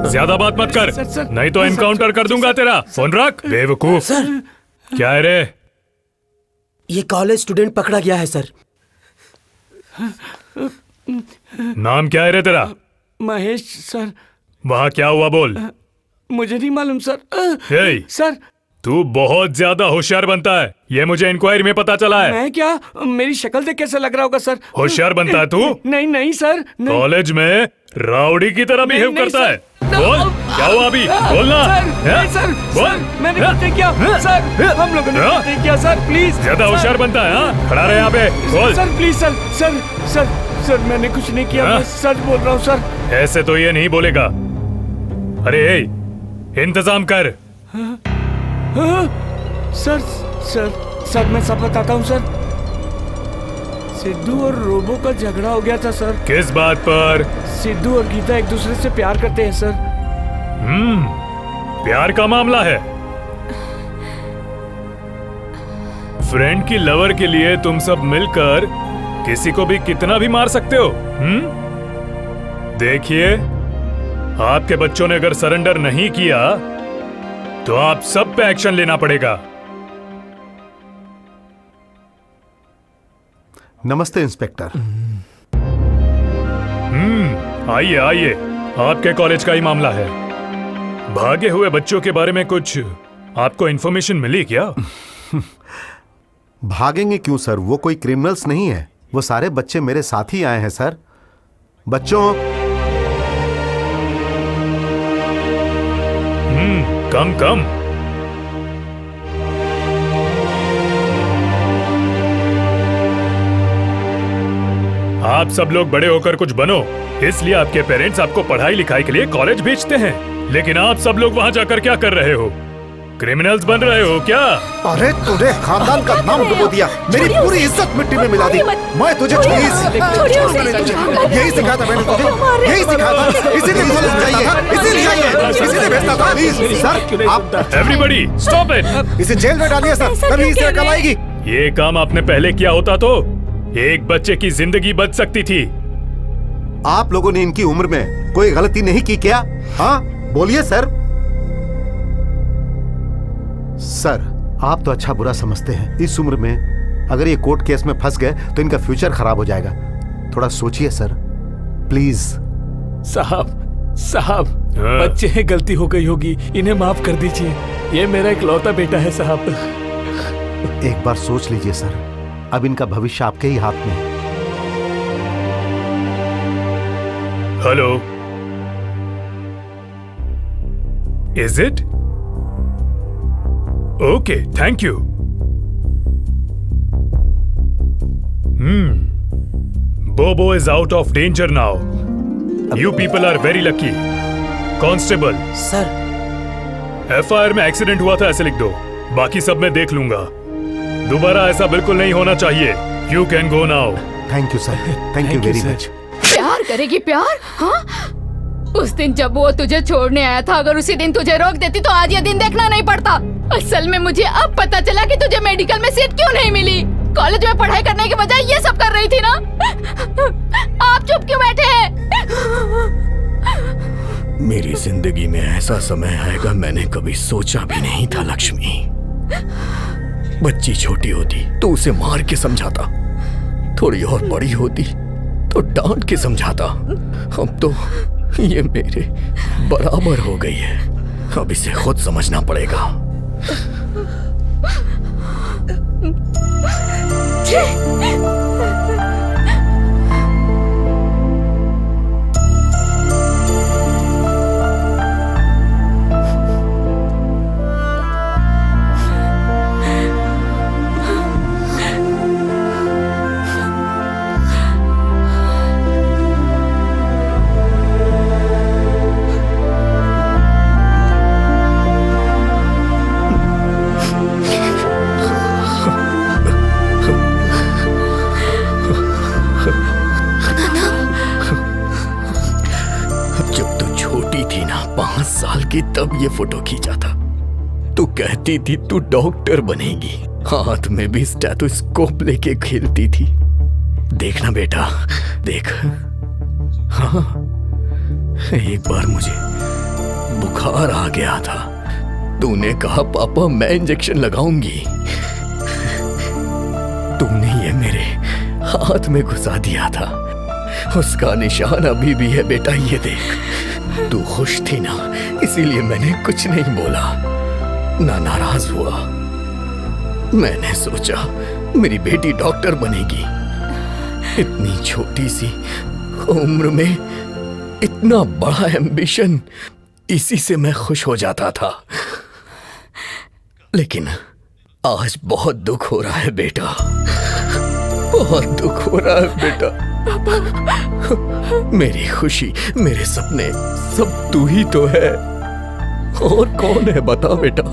ज्यादा बात मत कर, नहीं तो एनकाउंटर कर दूंगा तेरा। फोन रख बेवकूफ। सर क्या है रे? ये कॉलेज स्टूडेंट पकड़ा गया है सर। नाम क्या है रे तेरा? महेश सर। वहाँ क्या हुआ बोल। मुझे नहीं मालूम सर। हे, सर तू बहुत ज्यादा होशियार बनता है, ये मुझे इंक्वायरी में पता चला है। मैं क्या, मेरी शक्ल देख कैसे लग रहा होगा सर? होशियार बनता है तू? नहीं नहीं सर नहीं। कॉलेज में राउडी की तरह बिहेव करता है। बोल क्या हुआ अभी, बोलना। सर बोल। मैंने कुछ नहीं किया सर, हम लोगों ने कुछ नहीं किया सर, प्लीज। ज्यादा होशियार बनता है हाँ? खड़ा रहे यहाँ पे, बोल। Sir please sir sir sir sir मैंने कुछ नहीं किया, मैं सच बोल रहा हूँ सर। ऐसे तो ये नहीं बोलेगा। अरे इंतजाम कर। सर सर सर मैं सब बताता हूँ सर। सिद्धू और रोबो का झगड़ा हो गया था सर। किस बात पर? सिद्धू और गीता एक दूसरे से प्यार करते हैं सर। प्यार का मामला है। फ्रेंड की लवर के लिए तुम सब मिलकर किसी को भी कितना भी मार सकते हो। देखिए, आपके बच्चों ने अगर सरेंडर नहीं किया तो आप सब पे एक्शन लेना पड़ेगा। नमस्ते इंस्पेक्टर। आइए आइए, आपके कॉलेज का ही मामला है। भागे हुए बच्चों के बारे में कुछ आपको इन्फॉर्मेशन मिली क्या? भागेंगे क्यों सर, वो कोई क्रिमिनल्स नहीं है, वो सारे बच्चे मेरे साथ ही आए हैं सर। बच्चों कम कम। आप सब लोग बड़े होकर कुछ बनो, इसलिए आपके पेरेंट्स आपको पढ़ाई लिखाई के लिए कॉलेज भेजते हैं, लेकिन आप सब लोग वहाँ जाकर क्या कर रहे हो? क्रिमिनल्स बन रहे हो क्या? अरे तूने खानदान का नाम डुबो दिया, मेरी पूरी इज्जत मिट्टी में मिला दी। मैं तुझे यही सिखाया था, मैंने तुझे यही सिखाया था, इसीलिए भेजता था। प्लीज सर, आप एवरीबॉडी स्टॉप इट। इसे जेल में डालिए सर, तभी इसे अकल आएगी। ये काम आपने पहले किया होता तो एक बच्चे की जिंदगी बच सकती थी। आप लोगों ने इनकी उम्र में कोई गलती नहीं की क्या? हाँ बोलिए सर। सर, आप तो अच्छा बुरा समझते हैं, इस उम्र में अगर ये कोर्ट केस में फंस गए तो इनका फ्यूचर खराब हो जाएगा। थोड़ा सोचिए सर, प्लीज। साहब बच्चे हैं, गलती हो गई होगी, इन्हें माफ कर दीजिए। ये मेरा इकलौता बेटा है साहब। एक बार सोच लीजिए सर, अब इनका भविष्य आपके ही हाथ में है। Hello, is it okay? Thank you. Bobo is out of danger now. You people are very lucky. Constable sir, FIR में एक्सीडेंट हुआ था ऐसे लिख दो, बाकी सब मैं देख लूंगा। दोबारा ऐसा बिल्कुल नहीं होना चाहिए। You can go now. Thank you sir, thank you very much. प्यार करेगी प्यार? हाँ, उस दिन जब वो तुझे छोड़ने आया था, अगर उसी दिन तुझे रोक देती तो आज ये दिन देखना नहीं पड़ता। असल में मुझे अब पता चला कि तुझे मेडिकल में सीट क्यों नहीं मिली। कॉलेज में पढ़ाई करने के बजाय ये सब कर रही थी ना। आप चुप क्यों बैठे हैं? मेरी जिंदगी में ऐसा समय आएगा मैंने कभी सोचा भी नहीं था लक्ष्मी। बच्ची छोटी होती तो उसे मार के समझाता, थोड़ी और बड़ी होती तो डांट के समझाता। अब तो ये मेरे बराबर हो गई है, अब इसे खुद समझना पड़ेगा। कि तब ये फोटो खींचा था। तू कहती थी तू डॉक्टर बनेगी, हाथ में भी स्टेथोस्कोप लेके खेलती थी। देखना बेटा, देख। हाँ, एक बार मुझे बुखार आ गया था, तूने कहा पापा मैं इंजेक्शन लगाऊंगी, तूने ये मेरे हाथ में घुसा दिया था। उसका निशान अभी भी है बेटा, ये देख। तू खुश थी ना, इसीलिए मैंने कुछ नहीं बोला, ना नाराज हुआ। मैंने सोचा मेरी बेटी डॉक्टर बनेगी। इतनी छोटी सी उम्र में इतना बड़ा एम्बिशन, इसी से मैं खुश हो जाता था। लेकिन आज बहुत दुख हो रहा है बेटा, बहुत दुख हो रहा है बेटा। मेरी खुशी, मेरे सपने सब तू ही तो है, और कौन है बता बेटा।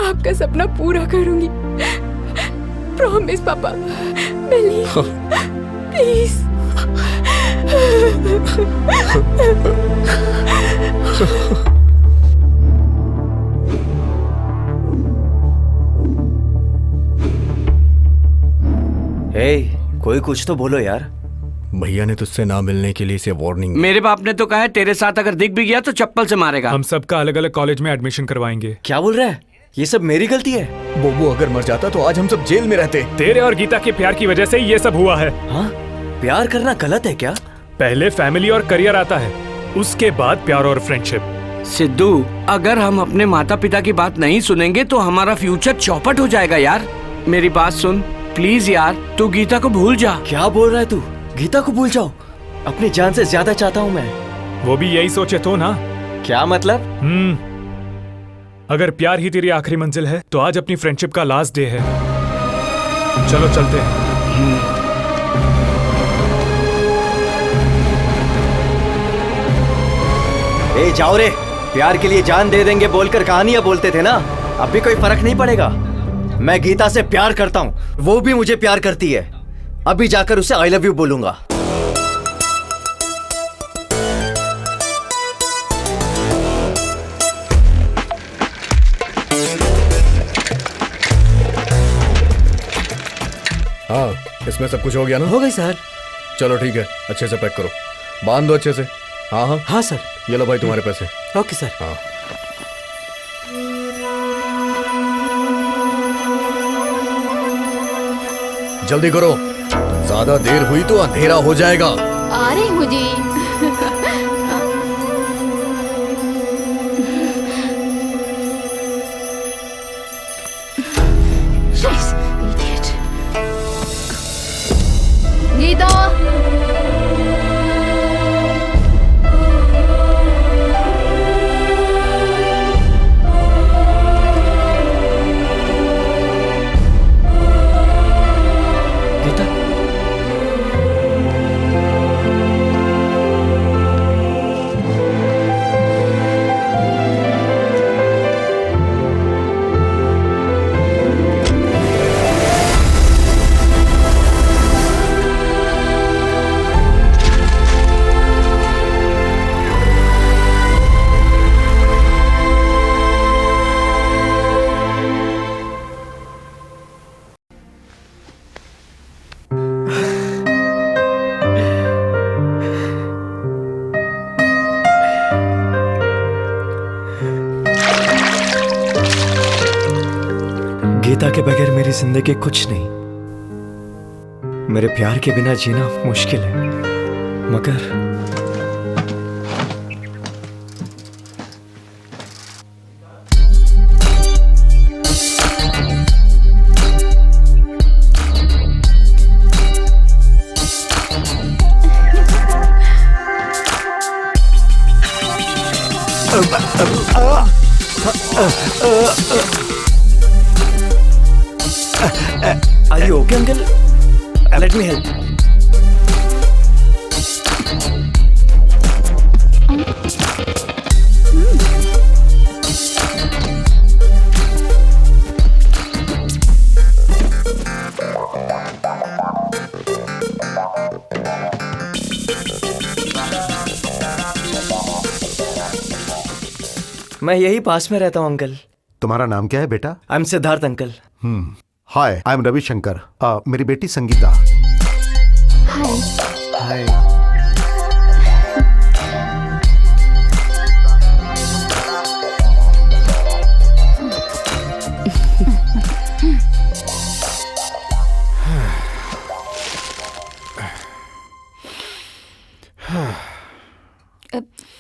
आपका सपना पूरा करूंगी, प्रॉमिस पापा, प्लीज प्लीज। कोई कुछ तो बोलो यार। भैया ने तुझसे ना मिलने के लिए इसे वार्निंग। मेरे बाप ने तो कहा है तेरे साथ अगर दिख भी गया तो चप्पल से मारेगा। हम सबका अलग अलग कॉलेज में एडमिशन करवाएंगे। क्या बोल रहा है? ये सब मेरी गलती है? बोबो अगर मर जाता तो आज हम सब जेल में रहते। तेरे और गीता के प्यार की वजह से ये सब हुआ है। हाँ? प्यार करना गलत है क्या? पहले फैमिली और करियर आता है, उसके बाद प्यार और फ्रेंडशिप। सिद्धू, अगर हम अपने माता पिता की बात नहीं सुनेंगे तो हमारा फ्यूचर चौपट हो जाएगा यार। मेरी बात सुन प्लीज यार, तू गीता को भूल जा। क्या बोल रहा है तू? गीता को भूल जाओ? अपनी जान से ज्यादा चाहता हूँ मैं। वो भी यही सोचे तो ना। क्या मतलब? अगर प्यार ही तेरी आखिरी मंजिल है तो आज अपनी फ्रेंडशिप का लास्ट डे है। चलो चलते हैं। ए जाओ रे, प्यार के लिए जान दे देंगे बोलकर कहानियां बोलते थे ना, अब भी कोई फर्क नहीं पड़ेगा। मैं गीता से प्यार करता हूँ, वो भी मुझे प्यार करती है। अभी जाकर उसे आई लव यू बोलूंगा। हाँ, इसमें सब कुछ हो गया ना? हो गई सर। चलो ठीक है, अच्छे से पैक करो, बांध दो अच्छे से। हाँ हाँ हाँ सर। ये लो भाई तुम्हारे पैसे। Okay sir. हाँ जल्दी करो, ज्यादा देर हुई तो अंधेरा हो जाएगा। आ रही हूँ जी। गीता, गीता के बगैर मेरी जिंदगी कुछ नहीं। मेरे प्यार के बिना जीना मुश्किल है, मगर Are you okay, uncle? Let me help. मैं यही पास में रहता हूँ अंकल। तुम्हारा नाम क्या है बेटा? I am Siddharth uncle. Hi, I am Ravishankar. मेरी बेटी संगीता। हाय। हाय।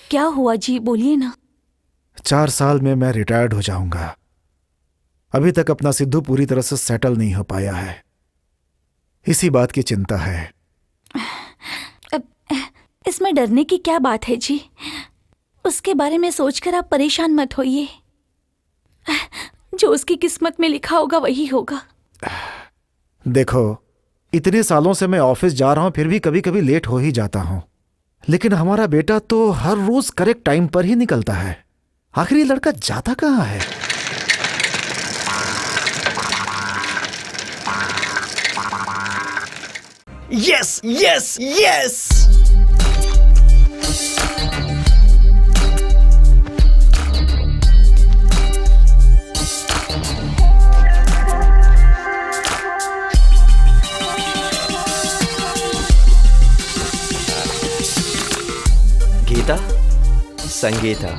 क्या हुआ जी, बोलिए ना। 4 साल में मैं रिटायर्ड हो जाऊंगा। अभी तक अपना सिद्धू पूरी तरह से सेटल नहीं हो पाया है, इसी बात की चिंता है। इसमें डरने की क्या बात है जी? उसके बारे में सोचकर आप परेशान मत होइए। जो उसकी किस्मत में लिखा होगा वही होगा। देखो, इतने सालों से मैं ऑफिस जा रहा हूं, फिर भी कभी कभी लेट हो ही जाता हूं। लेकिन हमारा बेटा तो हर रोज करेक्ट टाइम पर ही निकलता है। आखिर ये लड़का जाता कहाँ है? Yes yes yes. Geeta, Sangeeta,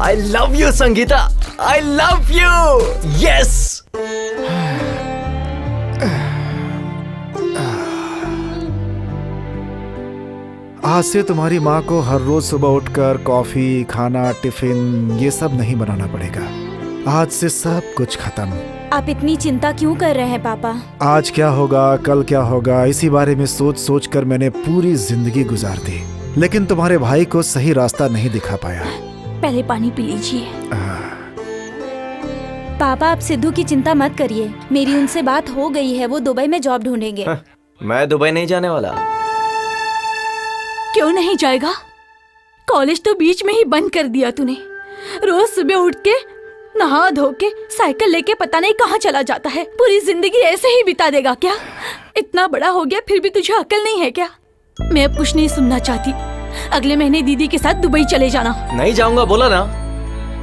I love you Sangeeta, I love you, yes। आज से तुम्हारी माँ को हर रोज सुबह उठकर कॉफी, खाना, टिफिन ये सब नहीं बनाना पड़ेगा। आज से सब कुछ खत्म। आप इतनी चिंता क्यों कर रहे हैं पापा? आज क्या होगा, कल क्या होगा, इसी बारे में सोच सोच कर मैंने पूरी जिंदगी गुजार दी, लेकिन तुम्हारे भाई को सही रास्ता नहीं दिखा पाया। पहले पानी पी लीजिए। पापा, आप सिद्धू की चिंता मत करिए, मेरी उनसे बात हो गई है, वो दुबई में जॉब ढूंढेंगे। मैं दुबई नहीं जाने वाला। क्यों नहीं जाएगा? कॉलेज तो बीच में ही बंद कर दिया तूने। रोज सुबह उठ के नहा धो के साइकिल लेके पता नहीं कहाँ चला जाता है। पूरी जिंदगी ऐसे ही बिता देगा क्या? इतना बड़ा हो गया फिर भी तुझे अकल नहीं है क्या? मैं अब कुछ नहीं सुनना चाहती। अगले महीने दीदी के साथ दुबई चले जाना। नहीं जाऊंगा, बोला ना।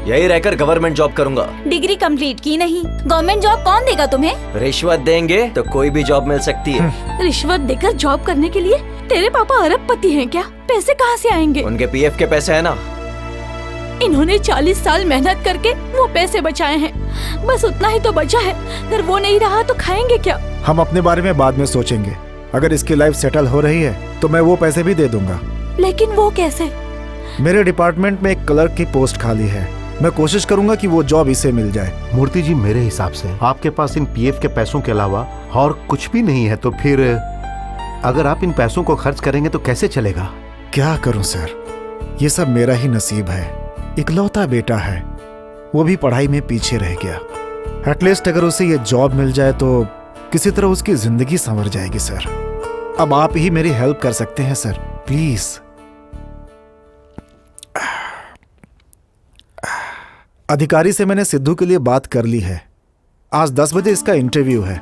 यही रहकर गवर्नमेंट जॉब करूंगा। डिग्री कंप्लीट की नहीं, गवर्नमेंट जॉब कौन देगा तुम्हें? रिश्वत देंगे तो कोई भी जॉब मिल सकती है। रिश्वत देकर जॉब करने के लिए तेरे पापा अरबपति हैं क्या? पैसे कहाँ से आएंगे? उनके पीएफ के पैसे है ना। इन्होंने 40 साल मेहनत करके वो पैसे बचाए हैं, बस उतना ही तो बचा है। अगर वो नहीं रहा तो खाएंगे क्या? हम अपने बारे में बाद में सोचेंगे। अगर इसकी लाइफ सेटल हो रही है तो मैं वो पैसे भी दे दूंगा। लेकिन वो कैसे? मेरे डिपार्टमेंट में एक क्लर्क की पोस्ट खाली है, मैं कोशिश करूंगा कि वो जॉब इसे मिल जाए। मूर्ति जी, मेरे हिसाब से आपके पास इन पीएफ के पैसों के अलावा और कुछ भी नहीं है, तो फिर अगर आप इन पैसों को खर्च करेंगे तो कैसे चलेगा? क्या करूं सर, ये सब मेरा ही नसीब है। इकलौता बेटा है, वो भी पढ़ाई में पीछे रह गया। एटलीस्ट अगर उसे ये जॉब मिल जाए तो किसी तरह उसकी जिंदगी संवर जाएगी सर। अब आप ही मेरी हेल्प कर सकते हैं सर, प्लीज। अधिकारी से मैंने सिद्धू के लिए बात कर ली है। आज 10 बजे इसका इंटरव्यू है।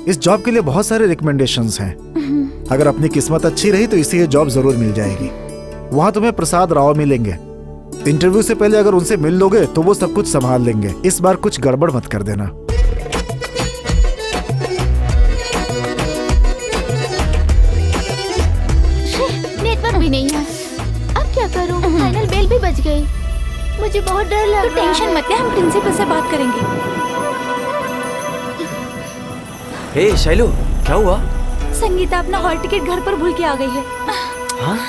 इस जॉब के लिए बहुत सारे रिकमेंडेशंस हैं। अगर अपनी किस्मत अच्छी रही तो इसे ये जॉब जरूर मिल जाएगी। वहां तुम्हें प्रसाद राव मिलेंगे। इंटरव्यू से पहले अगर उनसे मिल लोगे तो वो सब कुछ संभाल लेंगे। इस बार कुछ गड़बड़ मत कर देना। नेटवर्क भी नहीं है, अब क्या करूं? फाइनल बेल भी बज गई। मुझे बहुत डर लग रहा है। टेंशन मत ले, हम प्रिंसिपल से बात करेंगे। हे शैलू, क्या हुआ? संगीता अपना हॉल टिकट घर पर भूल के आ गई है। हाँ?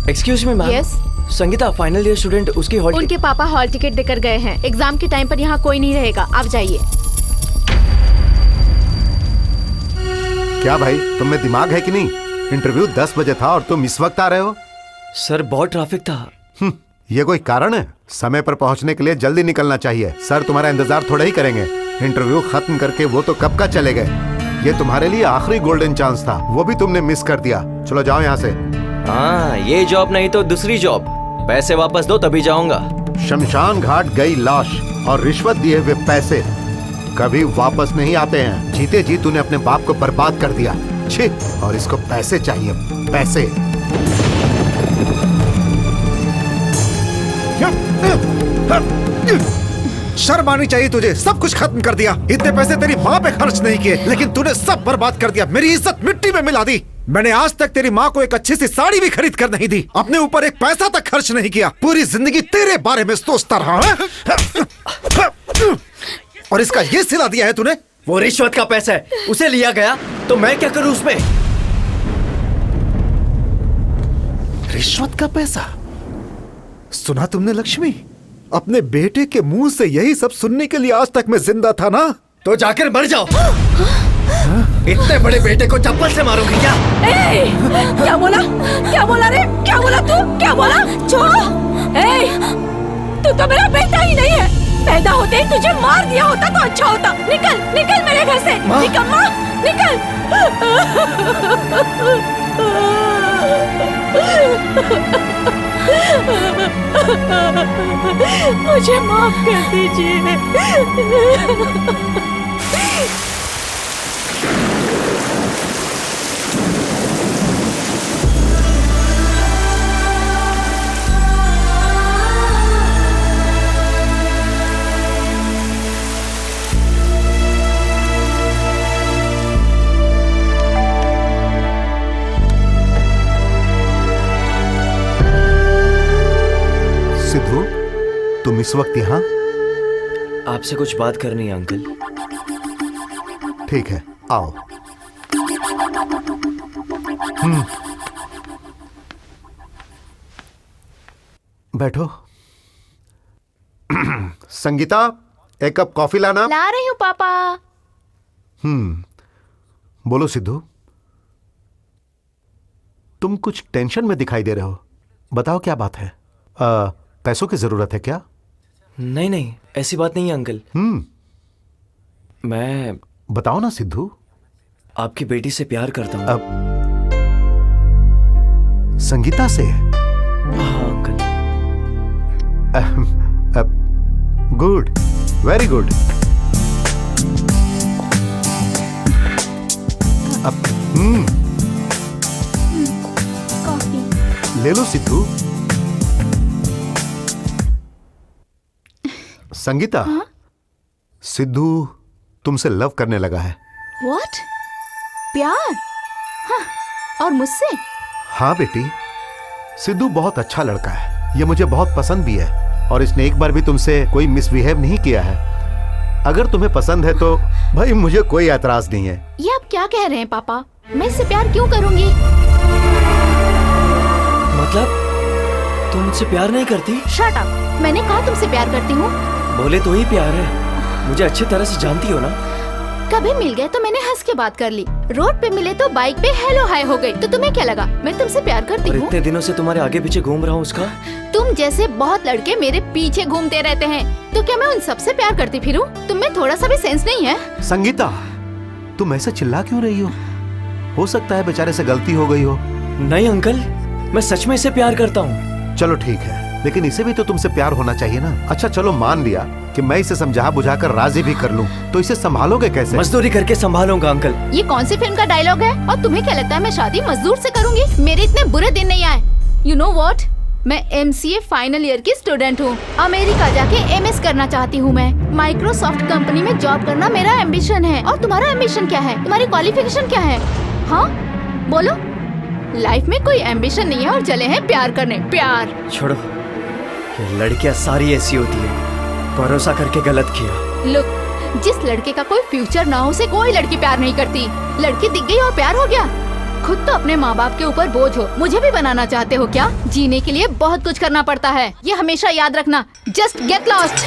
Excuse me ma'am. Yes. Sangeeta final year student, उसकी हॉल उनके पापा हॉल टिकट देकर गए हैं। एग्जाम के टाइम पर यहाँ कोई नहीं रहेगा, आप जाइए। क्या भाई, तुम में दिमाग है कि नहीं? इंटरव्यू 10 बजे था और तुम इस वक्त आ रहे हो? सर बहुत ट्रैफिक था। ये कोई कारण है? समय पर पहुंचने के लिए जल्दी निकलना चाहिए। सर तुम्हारा इंतजार थोड़ा ही करेंगे। इंटरव्यू खत्म करके वो तो कब का चले गए। ये तुम्हारे लिए आखिरी गोल्डन चांस था, वो भी तुमने मिस कर दिया। चलो जाओ यहाँ से। हाँ, ये जॉब नहीं तो दूसरी जॉब। पैसे वापस दो तभी जाऊंगा। शमशान घाट गई लाश और रिश्वत दिए हुए पैसे कभी वापस नहीं आते हैं। जीते जी तूने अपने बाप को बर्बाद कर दिया। छी, और इसको पैसे चाहिए, पैसे। शर्म आनी चाहिए तुझे। सब कुछ खत्म कर दिया। इतने पैसे तेरी माँ पे खर्च नहीं किए, लेकिन तूने सब बर्बाद कर दिया। मेरी इज्जत मिट्टी में मिला दी। मैंने आज तक तेरी माँ को एक अच्छी सी साड़ी भी खरीद कर नहीं दी। अपने ऊपर एक पैसा तक खर्च नहीं किया। पूरी जिंदगी तेरे बारे में सोचता रहा है। और इसका ये सिला दिया है तूने। वो रिश्वत का पैसा है, उसे लिया गया तो मैं क्या करूं उसमें? रिश्वत का पैसा? सुना तुमने लक्ष्मी? अपने बेटे के मुंह से यही सब सुनने के लिए आज तक मैं जिंदा था ना। तो जाकर मर जाओ। इतने बड़े बेटे को चप्पल से मारोगी क्या? क्या बोला? क्या बोला रे? क्या बोला तू? क्या बोला? छोड़ो। तू तो मेरा बेटा ही नहीं है। पैदा होते ही तुझे मार दिया होता तो अच्छा होता। निकल, निकल मेरे घर से। निकल माँ, निकल। मुझे माफ कर दीजिए। सिद्धू, तुम इस वक्त यहाँ? आपसे कुछ बात करनी है अंकल। ठीक है, आओ। बैठो। संगीता, एक कप कॉफी लाना। ला रही हूँ पापा। बोलो सिद्धू, तुम कुछ टेंशन में दिखाई दे रहे हो। बताओ क्या बात है? पैसों की जरूरत है क्या? नहीं नहीं, ऐसी बात नहीं है अंकल। मैं बताओ ना सिद्धू। आपकी बेटी से प्यार करता हूँ। संगीता से? हाँ uncle. Good, very good. Coffee ले लो सिद्धू। संगीता, हाँ? सिद्धू तुमसे लव करने लगा है। What? प्यार? हाँ, और मुझसे? हाँ बेटी, सिद्धू बहुत अच्छा लड़का है। ये मुझे बहुत पसंद भी है और इसने एक बार भी तुमसे कोई मिसबिहेव नहीं किया है। अगर तुम्हें पसंद है तो भाई मुझे कोई एतराज नहीं है। ये आप क्या कह रहे हैं पापा? मैं इससे प्यार क्यों करूंगी? मतलब तुम मुझसे प्यार नहीं करती? Shut up! मैंने कहा तुमसे प्यार करती हूँ। बोले तो ही प्यार है। मुझे अच्छी तरह से जानती हो ना। कभी मिल गए तो मैंने हंस के बात कर ली। रोड पे मिले तो बाइक पे हेलो हाय हो गई। तो तुम्हें क्या लगा मैं तुमसे प्यार करती और हूँ? इतने दिनों से तुम्हारे आगे पीछे घूम रहा हूँ उसका। तुम जैसे बहुत लड़के मेरे पीछे घूमते रहते हैं, तो क्या मैं उन सबसे प्यार करती फिरूं? तुम में थोड़ा सा भी सेंस नहीं है? संगीता, तुम ऐसे चिल्ला क्यों रही हो सकता है बेचारे से गलती हो गई हो। नहीं अंकल, मैं सच में इसे प्यार करता हूँ। चलो ठीक है, लेकिन इसे भी तो तुमसे प्यार होना चाहिए ना। अच्छा चलो मान लिया कि मैं इसे समझा बुझा कर राजी भी कर लूं, तो इसे संभालोगे कैसे? मजदूरी करके संभालूंगा अंकल। ये कौन सी फिल्म का डायलॉग है? और तुम्हें क्या लगता है मैं शादी मजदूर से करूंगी? मेरे इतने बुरे दिन नहीं आए। यू नो व्हाट, मैं MCA फाइनल ईयर की स्टूडेंट हूँ। अमेरिका जाके MS करना चाहती हूँ मैं। माइक्रोसॉफ्ट कंपनी में जॉब करना मेरा एम्बिशन है। और तुम्हारा एम्बिशन क्या है? तुम्हारी क्वालिफिकेशन क्या है? हाँ बोलो। लाइफ में कोई एम्बिशन नहीं है और चले हैं प्यार करने। प्यार छोड़ो, ये लड़कियां सारी ऐसी होती है। भरोसा करके गलत किया। लुक, जिस लड़के का कोई फ्यूचर ना हो उसे कोई लड़की प्यार नहीं करती। लड़की दिख गई और प्यार हो गया? खुद तो अपने माँ बाप के ऊपर बोझ हो, मुझे भी बनाना चाहते हो क्या? जीने के लिए बहुत कुछ करना पड़ता है, ये हमेशा याद रखना। Just get lost.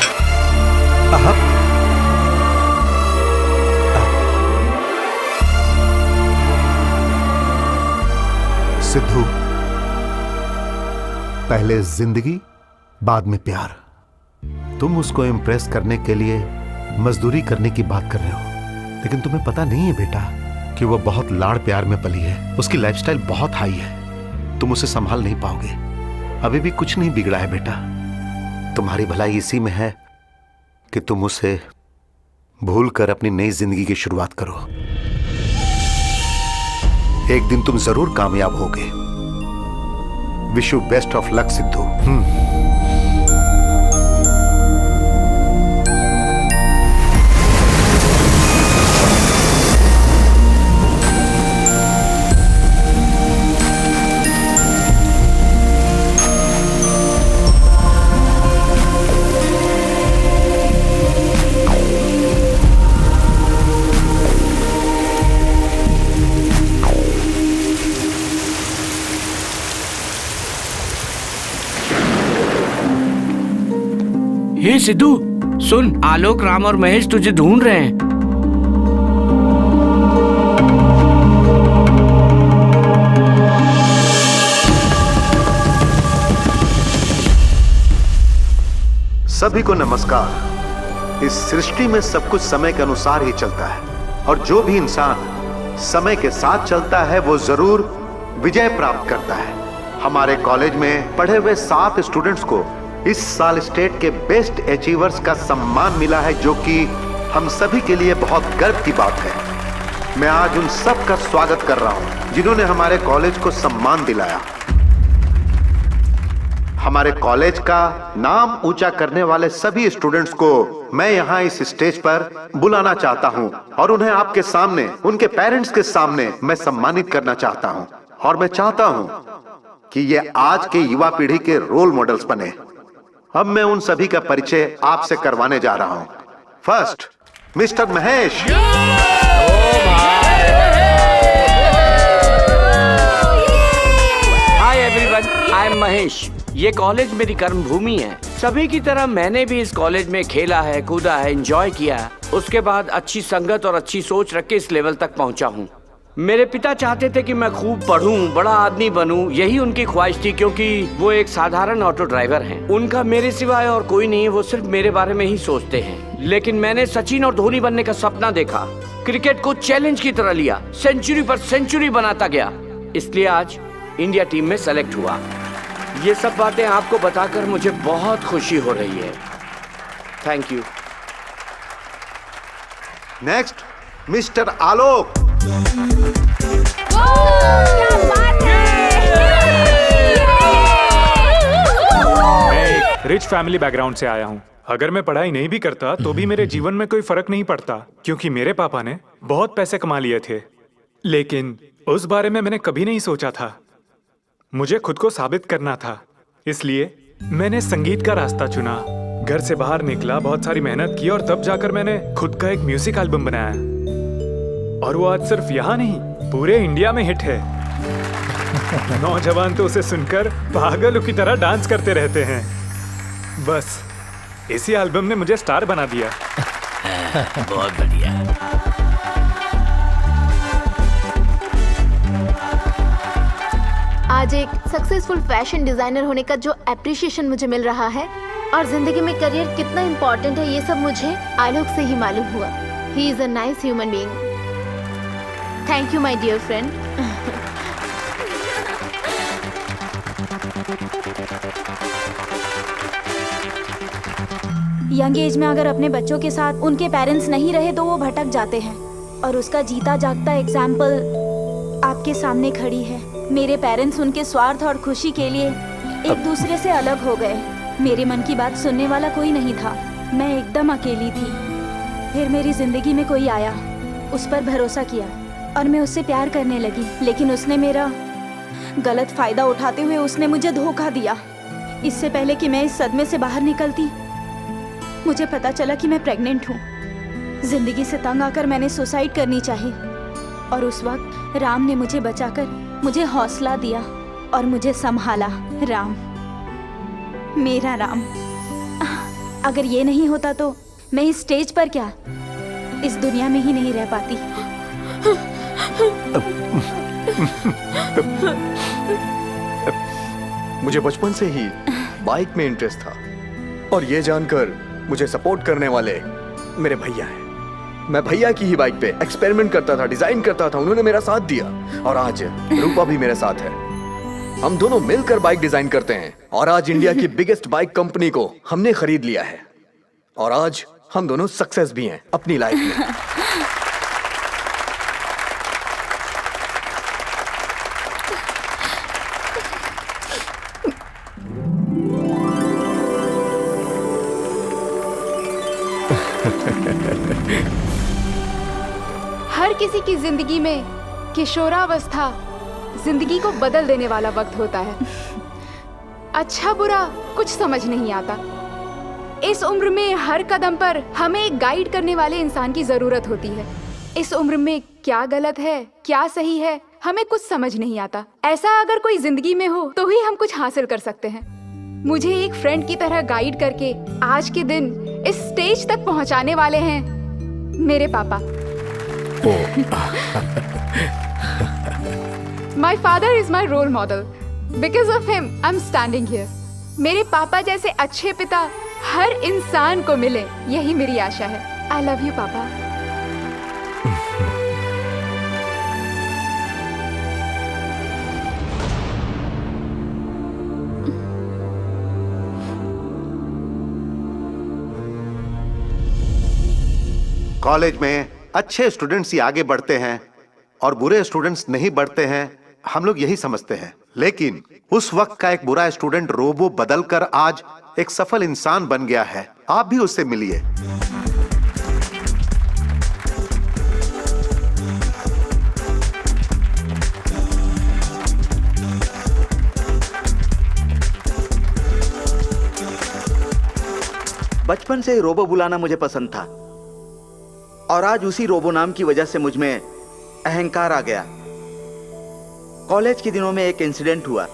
सिद्धू, पहले जिंदगी बाद में प्यार। तुम उसको इम्प्रेस करने के लिए मजदूरी करने की बात कर रहे हो, लेकिन तुम्हें पता नहीं है बेटा कि वो बहुत लाड़ प्यार में पली है। उसकी लाइफस्टाइल बहुत हाई है, तुम उसे संभाल नहीं पाओगे। अभी भी कुछ नहीं बिगड़ा है बेटा, तुम्हारी भलाई इसी में है कि तुम उसे भूल कर अपनी नई जिंदगी की शुरुआत करो। एक दिन तुम जरूर कामयाब होगे। Wish you best of luck Sidhu. Hey Sidhu, सुन, आलोक, राम और महेश तुझे ढूंढ रहे हैं। सभी को नमस्कार। इस सृष्टि में सब कुछ समय के अनुसार ही चलता है और जो भी इंसान समय के साथ चलता है वो जरूर विजय प्राप्त करता है। हमारे कॉलेज में पढ़े हुए 7 स्टूडेंट्स को इस साल स्टेट के बेस्ट अचीवर्स का सम्मान मिला है, जो कि हम सभी के लिए बहुत गर्व की बात है। मैं आज उन सब का स्वागत कर रहा हूं जिन्होंने हमारे कॉलेज को सम्मान दिलाया। हमारे कॉलेज का नाम ऊंचा करने वाले सभी स्टूडेंट्स को मैं यहां इस स्टेज पर बुलाना चाहता हूं और उन्हें आपके सामने, उनके पेरेंट्स के सामने मैं सम्मानित करना चाहता हूं। और मैं चाहता हूं कि ये आज के युवा पीढ़ी के रोल मॉडल्स बने। अब मैं उन सभी का परिचय आपसे करवाने जा रहा हूं। First, mister Mahesh. Hi everyone, I am Mahesh. ये कॉलेज मेरी कर्म भूमि है। सभी की तरह मैंने भी इस कॉलेज में खेला है, कूदा है, एंजॉय किया है। उसके बाद अच्छी संगत और अच्छी सोच रख के इस लेवल तक पहुंचा हूँ। मेरे पिता चाहते थे कि मैं खूब पढ़ूं, बड़ा आदमी बनूं, यही उनकी ख्वाहिश थी, क्योंकि वो एक साधारण ऑटो ड्राइवर हैं। उनका मेरे सिवाय और कोई नहीं है, वो सिर्फ मेरे बारे में ही सोचते हैं। लेकिन मैंने सचिन और धोनी बनने का सपना देखा, क्रिकेट को चैलेंज की तरह लिया, सेंचुरी पर सेंचुरी बनाता गया, इसलिए आज इंडिया टीम में सेलेक्ट हुआ। ये सब बातें आपको बताकर मुझे बहुत खुशी हो रही है। Thank you. नेक्स्ट, मिस्टर आलोक। मैं एक रिच फैमिली बैकग्राउंड से आया हूँ। अगर मैं पढ़ाई नहीं भी करता तो भी मेरे जीवन में कोई फर्क नहीं पड़ता, क्योंकि मेरे पापा ने बहुत पैसे कमा लिए थे। लेकिन उस बारे में मैंने कभी नहीं सोचा था। मुझे खुद को साबित करना था, इसलिए मैंने संगीत का रास्ता चुना। घर से बाहर निकला, बहुत सारी मेहनत की और तब जाकर मैंने खुद का एक म्यूजिक एल्बम बनाया। और वो आज सिर्फ यहाँ नहीं, पूरे इंडिया में हिट है। नौजवान तो उसे सुनकर पागलों की तरह डांस करते रहते हैं। बस इसी एल्बम ने मुझे स्टार बना दिया। बहुत बढ़िया। आज एक सक्सेसफुल फैशन डिजाइनर होने का जो अप्रिशिएशन मुझे मिल रहा है और जिंदगी में करियर कितना इम्पोर्टेंट है, ये सब मुझे आलोक से ही मालूम हुआ। He is a nice human being. Thank you my dear friend. Young age में अगर अपने बच्चों के साथ उनके पेरेंट्स नहीं रहे तो वो भटक जाते हैं, और उसका जीता जागता एग्जाम्पल आपके सामने खड़ी है। मेरे पेरेंट्स उनके स्वार्थ और खुशी के लिए एक दूसरे से अलग हो गए। मेरे मन की बात सुनने वाला कोई नहीं था, मैं एकदम अकेली थी। फिर मेरी जिंदगी में कोई आया, उस पर भरोसा किया और मैं उससे प्यार करने लगी। लेकिन उसने मेरा गलत फायदा उठाते हुए उसने मुझे धोखा दिया। इससे पहले कि मैं इस सदमे से बाहर निकलती, मुझे पता चला कि मैं प्रेग्नेंट हूँ। जिंदगी से तंग आकर मैंने सुसाइड करनी चाही, और उस वक्त राम ने मुझे बचाकर मुझे हौसला दिया और मुझे संभाला। राम, मेरा राम। अगर ये नहीं होता तो मैं इस स्टेज पर क्या, इस दुनिया में ही नहीं रह पाती। मुझे बचपन से ही बाइक में इंटरेस्ट था और ये जानकर मुझे सपोर्ट करने वाले मेरे भैया हैं। मैं भैया की ही बाइक पे एक्सपेरिमेंट करता था, डिजाइन करता था, उन्होंने मेरा साथ दिया और आज रूपा भी मेरे साथ है। हम दोनों मिलकर बाइक डिजाइन करते हैं और आज इंडिया की बिगेस्ट बाइक कंपनी को हमने खरीद लिया है और आज हम दोनों सक्सेस भी हैं अपनी लाइफ में। हर किसी की जिंदगी में किशोरावस्था जिंदगी को बदल देने वाला वक्त होता है। अच्छा बुरा कुछ समझ नहीं आता। इस उम्र में हर कदम पर हमें एक गाइड करने वाले इंसान की जरूरत होती है। इस उम्र में क्या गलत है क्या सही है हमें कुछ समझ नहीं आता। ऐसा अगर कोई जिंदगी में हो तो ही हम कुछ हासिल कर सकते हैं। मुझे एक फ्रेंड की तरह गाइड करके आज के दिन इस स्टेज तक पहुंचाने वाले हैं मेरे पापा। My father is my role model. Because of him, I'm standing here. मेरे पापा जैसे अच्छे पिता हर इंसान को मिले, यही मेरी आशा है। I love you, पापा। कॉलेज में अच्छे स्टूडेंट्स ही आगे बढ़ते हैं और बुरे स्टूडेंट्स नहीं बढ़ते हैं, हम लोग यही समझते हैं। लेकिन उस वक्त का एक बुरा स्टूडेंट रोबो बदलकर आज एक सफल इंसान बन गया है। आप भी उससे मिलिए। बचपन से ही रोबो बुलाना मुझे पसंद था और आज उसी रोबो नाम की वजह से मुझ में अहंकार आ गया। कॉलेज के दिनों में एक इंसिडेंट हुआ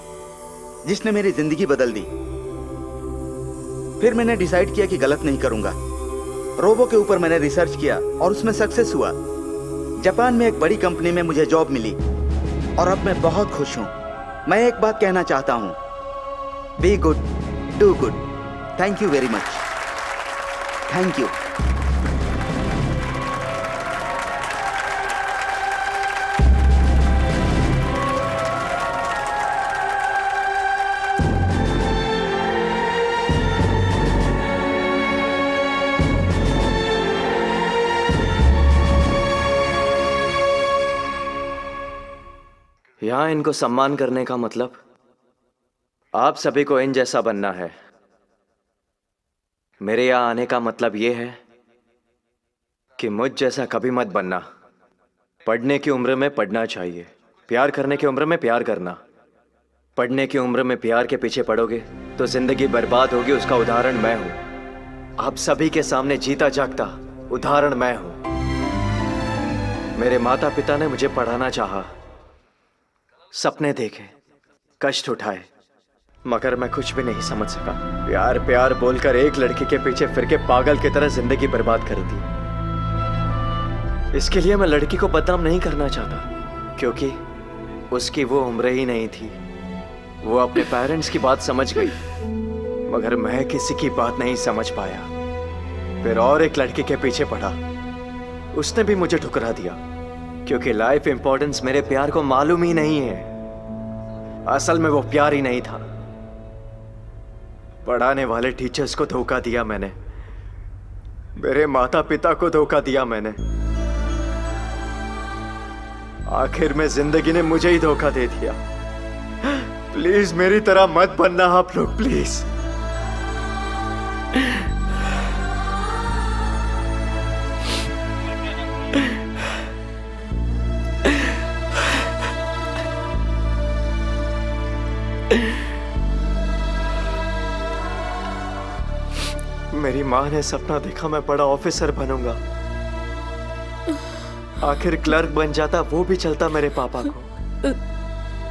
जिसने मेरी जिंदगी बदल दी। फिर मैंने डिसाइड किया कि गलत नहीं करूंगा। रोबो के ऊपर मैंने रिसर्च किया और उसमें सक्सेस हुआ। जापान में एक बड़ी कंपनी में मुझे जॉब मिली और अब मैं बहुत खुश हूं। मैं एक बात कहना चाहता हूं, be good do good. Thank you very much. Thank you. यहाँ इनको सम्मान करने का मतलब आप सभी को इन जैसा बनना है। मेरे यहाँ आने का मतलब ये है कि मुझ जैसा कभी मत बनना। पढ़ने की उम्र में पढ़ना चाहिए, प्यार करने की उम्र में प्यार करना। पढ़ने की उम्र में प्यार के पीछे पड़ोगे तो जिंदगी बर्बाद होगी। उसका उदाहरण मैं हूं। आप सभी के सामने जीता जागता उदाहरण मैं हूं। मेरे माता पिता ने मुझे पढ़ाना चाहा, सपने देखे, कष्ट उठाए, मगर मैं कुछ भी नहीं समझ सका। प्यार प्यार बोलकर एक लड़की के पीछे फिर के पागल की तरह जिंदगी बर्बाद कर दी। इसके लिए मैं लड़की को बदनाम नहीं करना चाहता, क्योंकि उसकी वो उम्र ही नहीं थी। वो अपने पेरेंट्स की बात समझ गई, मगर मैं किसी की बात नहीं समझ पाया। फिर और एक लड़की के पीछे पड़ा, उसने भी मुझे ठुकरा दिया, क्योंकि लाइफ इंपॉर्टेंस मेरे प्यार को मालूम ही नहीं है। असल में वो प्यार ही नहीं था। पढ़ाने वाले टीचर्स को धोखा दिया मैंने, मेरे माता पिता को धोखा दिया मैंने। आखिर में जिंदगी ने मुझे ही धोखा दे दिया। प्लीज मेरी तरह मत बनना आप लोग, प्लीज। मेरी माँ ने सपना देखा मैं बड़ा ऑफिसर बनूंगा। आखिर क्लर्क बन जाता, वो भी चलता मेरे पापा को,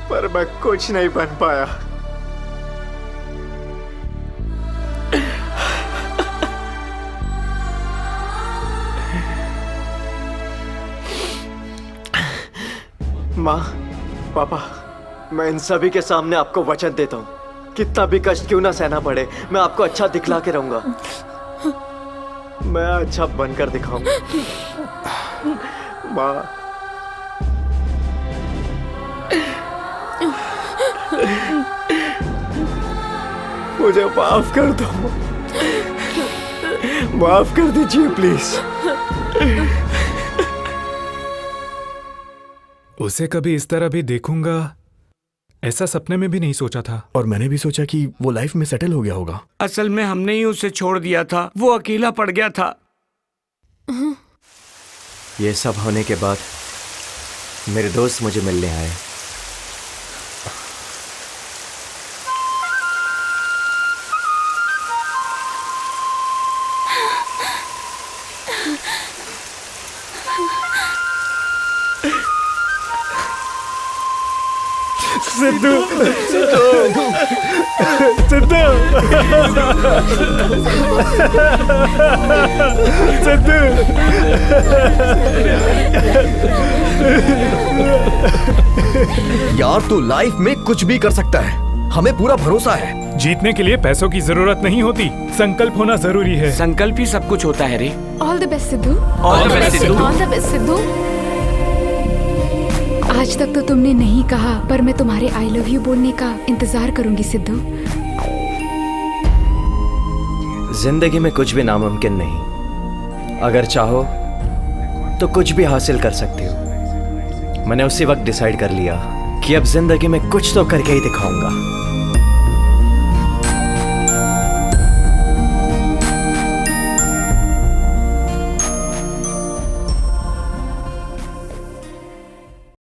पर मैं कुछ नहीं बन पाया। माँ, पापा, मैं इन सभी के सामने आपको वचन देता हूँ कितना भी कष्ट क्यों ना सहना पड़े, मैं आपको अच्छा दिखला के रहूंगा। मैं अच्छा बनकर दिखाऊंगा। माँ, मुझे माफ कर दो, माफ कर दीजिए प्लीज। उसे कभी इस तरह भी देखूंगा ऐसा सपने में भी नहीं सोचा था। और मैंने भी सोचा कि वो लाइफ में सेटल हो गया होगा। असल में हमने ही उसे छोड़ दिया था, वो अकेला पड़ गया था। ये सब होने के बाद मेरे दोस्त मुझे मिलने आए। सिद्धू, सिद्धू, सिद्धू, सिद्धू। यार तू लाइफ में कुछ भी कर सकता है, हमें पूरा भरोसा है। जीतने के लिए पैसों की जरूरत नहीं होती, संकल्प होना जरूरी है। संकल्प ही सब कुछ होता है रे। All the best Sidhu. All the best Sidhu. All the best Sidhu. आज तक तो तुमने नहीं कहा, पर मैं तुम्हारे आई लव यू बोलने का इंतजार करूंगी सिद्धू। जिंदगी में कुछ भी नामुमकिन नहीं। अगर चाहो तो कुछ भी हासिल कर सकते हो। मैंने उसी वक्त डिसाइड कर लिया कि अब जिंदगी में कुछ तो करके ही दिखाऊंगा।